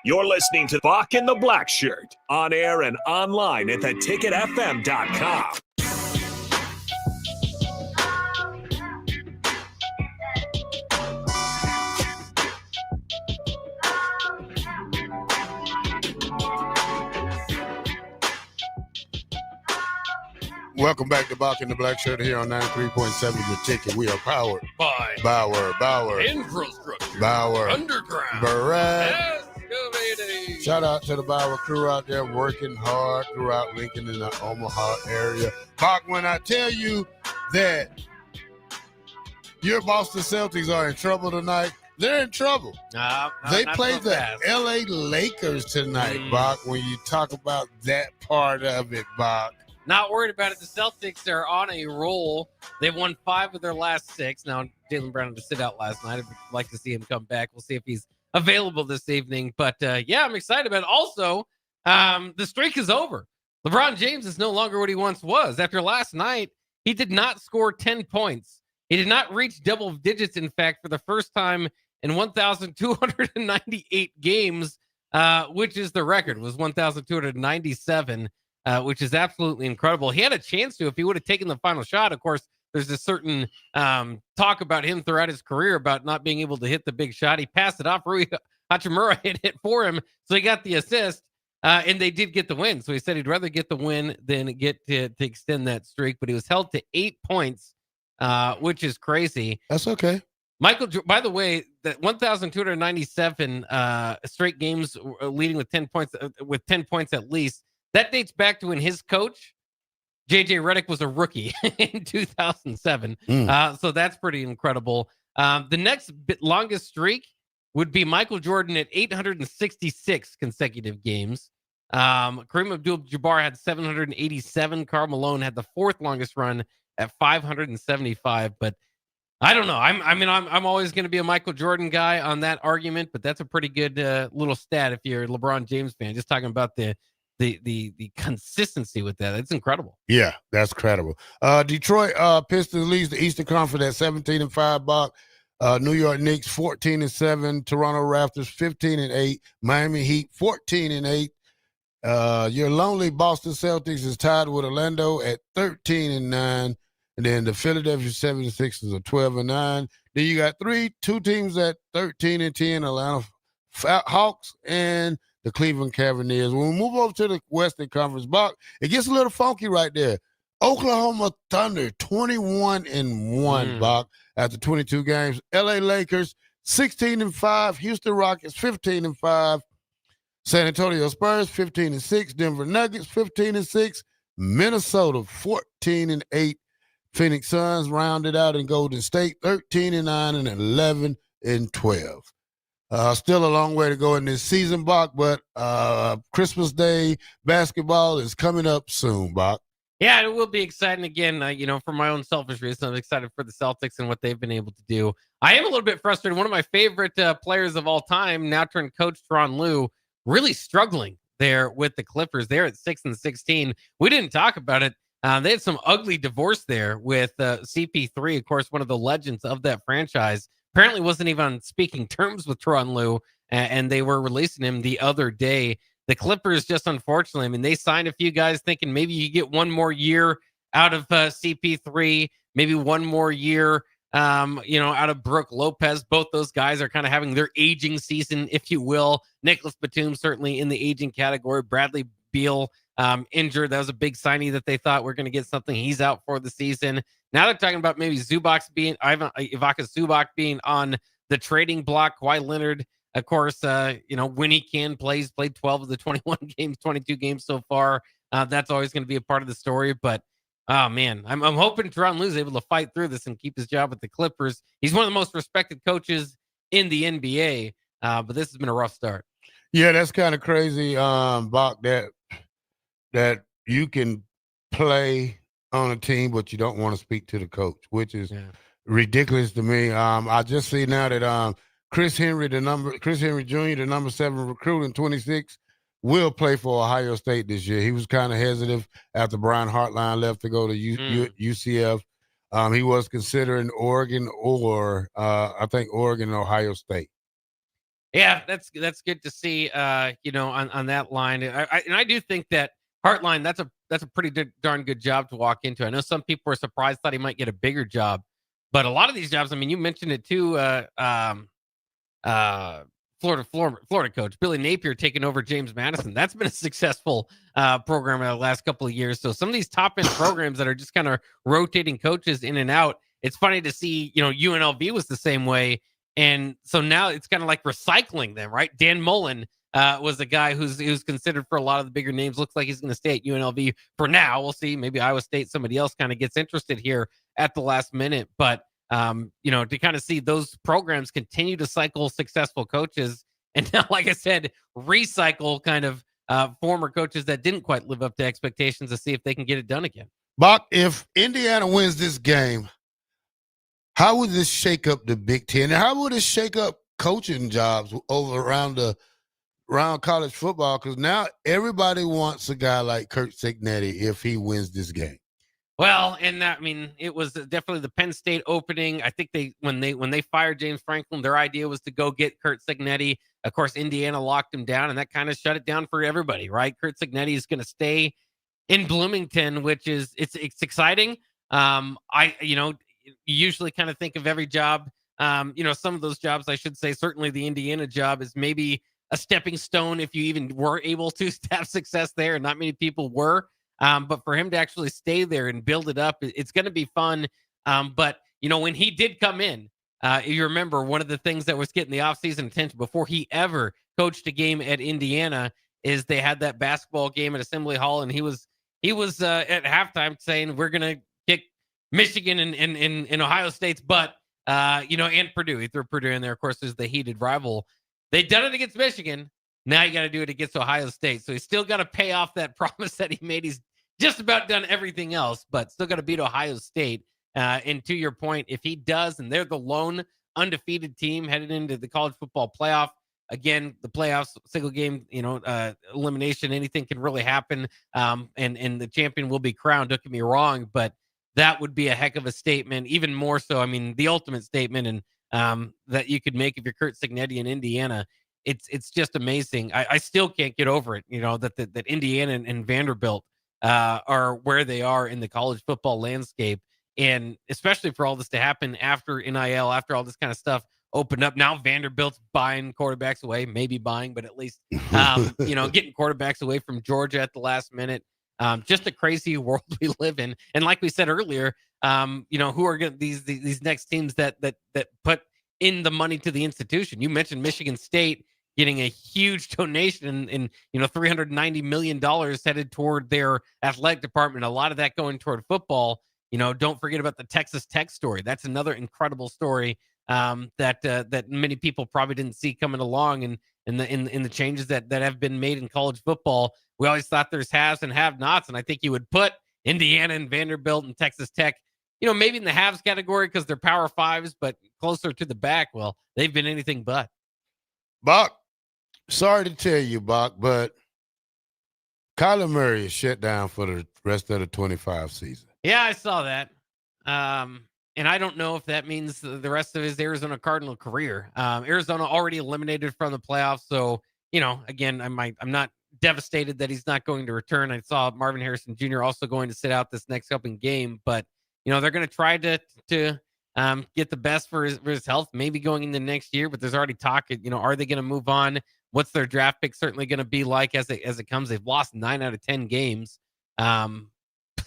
You're listening to Bock the Blackshirt, on air and online at theticketfm.com. Welcome back to Bock the Blackshirt here on 93.7 The Ticket. We are powered by Bauer, Infrastructure, Bauer, Underground, Barrett. Excavating. Shout out to the Bauer crew out there working hard throughout Lincoln and the Omaha area. Bock, when I tell you that your Boston Celtics are in trouble tonight, they're in trouble. They play the LA Lakers tonight, Bock, when you talk about that part of it, Bock. Not worried about it. The Celtics are on a roll. They've won 5 of their last 6. Now, Jaylen Brown had to sit out last night. I'd like to see him come back. We'll see if he's available this evening. But, yeah, I'm excited about it. Also, the streak is over. LeBron James is no longer what he once was. After last night, he did not score 10 points. He did not reach double digits, in fact, for the first time in 1,298 games, which is the record. It was 1,297. Which is absolutely incredible. He had a chance to if he would have taken the final shot. Of course, there's a certain talk about him throughout his career about not being able to hit the big shot. He passed it off. Rui Hachimura hit it for him, so he got the assist, and they did get the win. So he said he'd rather get the win than get to extend that streak, but he was held to 8 points, which is crazy. That's okay. Michael, by the way, that 1,297 straight games leading with 10 points, at least. That dates back to when his coach, J.J. Redick, was a rookie in 2007. So that's pretty incredible. The next longest streak would be Michael Jordan at 866 consecutive games. Kareem Abdul-Jabbar had 787. Karl Malone had the 4th longest run at 575. But I don't know. I'm always going to be a Michael Jordan guy on that argument, but that's a pretty good little stat if you're a LeBron James fan. Just talking about the consistency with that. It's incredible. Yeah, that's incredible. Detroit Pistons leads the Eastern Conference at 17-5. Bock. New York Knicks 14-7. Toronto Raptors 15-8. Miami Heat 14-8. Your lonely Boston Celtics is tied with Orlando at 13-9. And then the Philadelphia 76ers are 12-9. Then you got two teams at 13-10. Atlanta Hawks and the Cleveland Cavaliers. When we move over to the Western Conference, Bock, it gets a little funky right there. Oklahoma Thunder, 21-1, Bock, after 22 games. LA Lakers, 16-5. Houston Rockets, 15-5. San Antonio Spurs, 15-6. Denver Nuggets, 15-6. Minnesota, 14-8. Phoenix Suns rounded out in Golden State, 13-9 and 11-12. Still a long way to go in this season, Bock, but Christmas Day basketball is coming up soon, Bock. Yeah, it will be exciting again. For my own selfish reasons, I'm excited for the Celtics and what they've been able to do. I am a little bit frustrated. One of my favorite players of all time, now turned coach, Tyronn Lue, really struggling there with the Clippers. They're at 6-16. We didn't talk about it. They had some ugly divorce there with CP3, of course, one of the legends of that franchise. Apparently wasn't even on speaking terms with Tyronn Lue, and they were releasing him the other day. The Clippers, just unfortunately, they signed a few guys thinking maybe you get one more year out of CP3, maybe one more year, out of Brook Lopez. Both those guys are kind of having their aging season, if you will. Nicholas Batum certainly in the aging category. Bradley Beal injured. That was a big signing that they thought we're going to get something. He's out for the season. Now they're talking about maybe Ivica Zubac being on the trading block. Kawhi Leonard, of course, when he can, played 12 of the 21 games, 22 games so far. That's always going to be a part of the story. But, oh, man, I'm hoping Tyronn Lue is able to fight through this and keep his job with the Clippers. He's one of the most respected coaches in the NBA, but this has been a rough start. Yeah, that's kind of crazy, Bock, that you can play on a team, but you don't want to speak to the coach, which is ridiculous to me. I just see now that Chris Henry Jr., the number 7 recruit in 26, will play for Ohio State this year. He was kind of hesitant after Brian Hartline left to go to UCF. He was considering Oregon or I think Oregon and Ohio State. Yeah, that's good to see. On that line, and I do think that Hartline, that's a pretty darn good job to walk into. I know some people were surprised, thought he might get a bigger job, but a lot of these jobs, I mean, you mentioned it too. Florida coach Billy Napier taking over James Madison. That's been a successful program in the last couple of years. So some of these top end programs that are just kind of rotating coaches in and out. It's funny to see, UNLV was the same way. And so now it's kind of like recycling them, right? Dan Mullen was the guy who's considered for a lot of the bigger names. Looks like he's going to stay at UNLV for now. We'll see. Maybe Iowa State, somebody else kind of gets interested here at the last minute. But, to kind of see those programs continue to cycle successful coaches. And now, like I said, recycle kind of former coaches that didn't quite live up to expectations to see if they can get it done again. Bock, if Indiana wins this game, how would this shake up the Big Ten? And how would it shake up coaching jobs around college football? Because now everybody wants a guy like Curt Cignetti if he wins this game. Well, and it was definitely the Penn State opening. I think when they fired James Franklin, their idea was to go get Curt Cignetti. Of course, Indiana locked him down, and that kind of shut it down for everybody, right? Curt Cignetti is going to stay in Bloomington, which is it's exciting. You usually kind of think of every job, some of those jobs, I should say, certainly the Indiana job is maybe a stepping stone if you even were able to have success there, and not many people were. But for him to actually stay there and build it up, it's going to be fun. But, when he did come in, you remember one of the things that was getting the offseason attention before he ever coached a game at Indiana is they had that basketball game at Assembly Hall, and he was at halftime saying, we're going to kick Michigan and Ohio State's butt, and Purdue. He threw Purdue in there. Of course, there's the heated rival. They've done it against Michigan. Now you got to do it against Ohio State. So he's still got to pay off that promise that he made. He's just about done everything else, but still got to beat Ohio State. And to your point, if he does, and they're the lone undefeated team headed into the college football playoff, again, the playoffs, single game, elimination, anything can really happen. And the champion will be crowned. Don't get me wrong, but that would be a heck of a statement, even more so. I mean, the ultimate statement, and that you could make if you're Curt Cignetti in Indiana. It's just amazing. I still can't get over it, that Indiana and Vanderbilt are where they are in the college football landscape. And especially for all this to happen after NIL, after all this kind of stuff opened up. Now Vanderbilt's buying quarterbacks away, maybe buying, but at least, getting quarterbacks away from Georgia at the last minute. Just a crazy world we live in. And like we said earlier, who are these next teams that put in the money to the institution? You mentioned Michigan State getting a huge donation in $390 million headed toward their athletic department. A lot of that going toward football. Don't forget about the Texas Tech story. That's another incredible story that many people probably didn't see coming along. And in the changes that have been made in college football, we always thought there's haves and have-nots. And I think you would put Indiana and Vanderbilt and Texas Tech, maybe in the haves category because they're Power Fives, but closer to the back. Well, they've been anything but. Bock, sorry to tell you, Bock, but Kyler Murray is shut down for the rest of the 25 season. Yeah, I saw that. And I don't know if that means the rest of his Arizona Cardinal career. Arizona already eliminated from the playoffs. So, again, I'm not devastated that he's not going to return. I saw Marvin Harrison Jr. also going to sit out this next upcoming game, but they're going to try to get the best for his health, maybe going into next year, but there's already talk, are they going to move on? What's their draft pick certainly going to be like as it comes? They've lost 9 out of 10 games.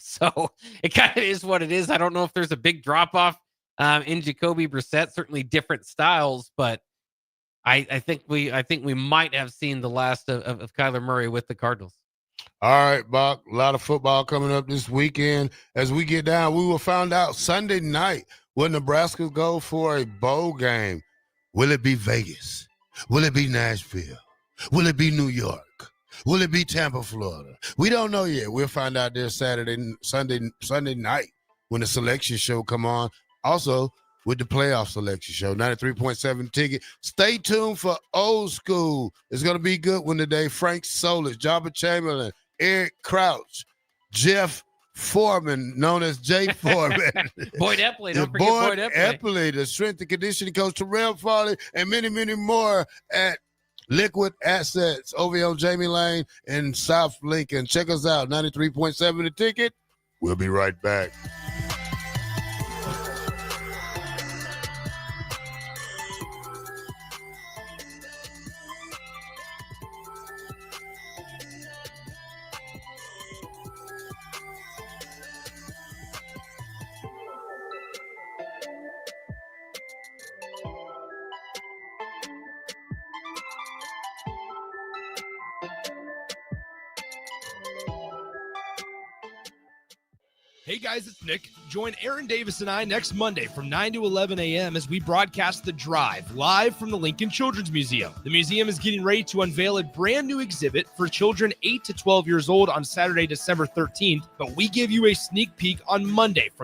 So it kind of is what it is. I don't know if there's a big drop off in Jacoby Brissett. Certainly different styles, but I think we might have seen the last of Kyler Murray with the Cardinals. All right, Bock, a lot of football coming up this weekend. As we get down, we will find out Sunday night, will Nebraska go for a bowl game? Will it be Vegas? Will it be Nashville? Will it be New York? Will it be Tampa, Florida? We don't know yet. We'll find out there Sunday night when the selection show come on. Also, with the playoff selection show, 93.7 Ticket. Stay tuned for Old School. It's going to be a good one today. Frank Solis, Jabba Chamberlain, Eric Crouch, Jeff Foreman, known as Jay Foreman. Boyd Epley, don't forget Boyd Epley. The strength and conditioning coach, Terrell Farley, and many, many more at Liquid Assets over on Jamie Lane in South Lincoln. Check us out, 93.7 The Ticket. We'll be right back. Hey guys, it's Nick. Join Aaron Davis and I next Monday from 9 to 11 a.m. as we broadcast The Drive live from the Lincoln Children's Museum. The museum is getting ready to unveil a brand new exhibit for children 8 to 12 years old on Saturday, December 13th, but we give you a sneak peek on Monday from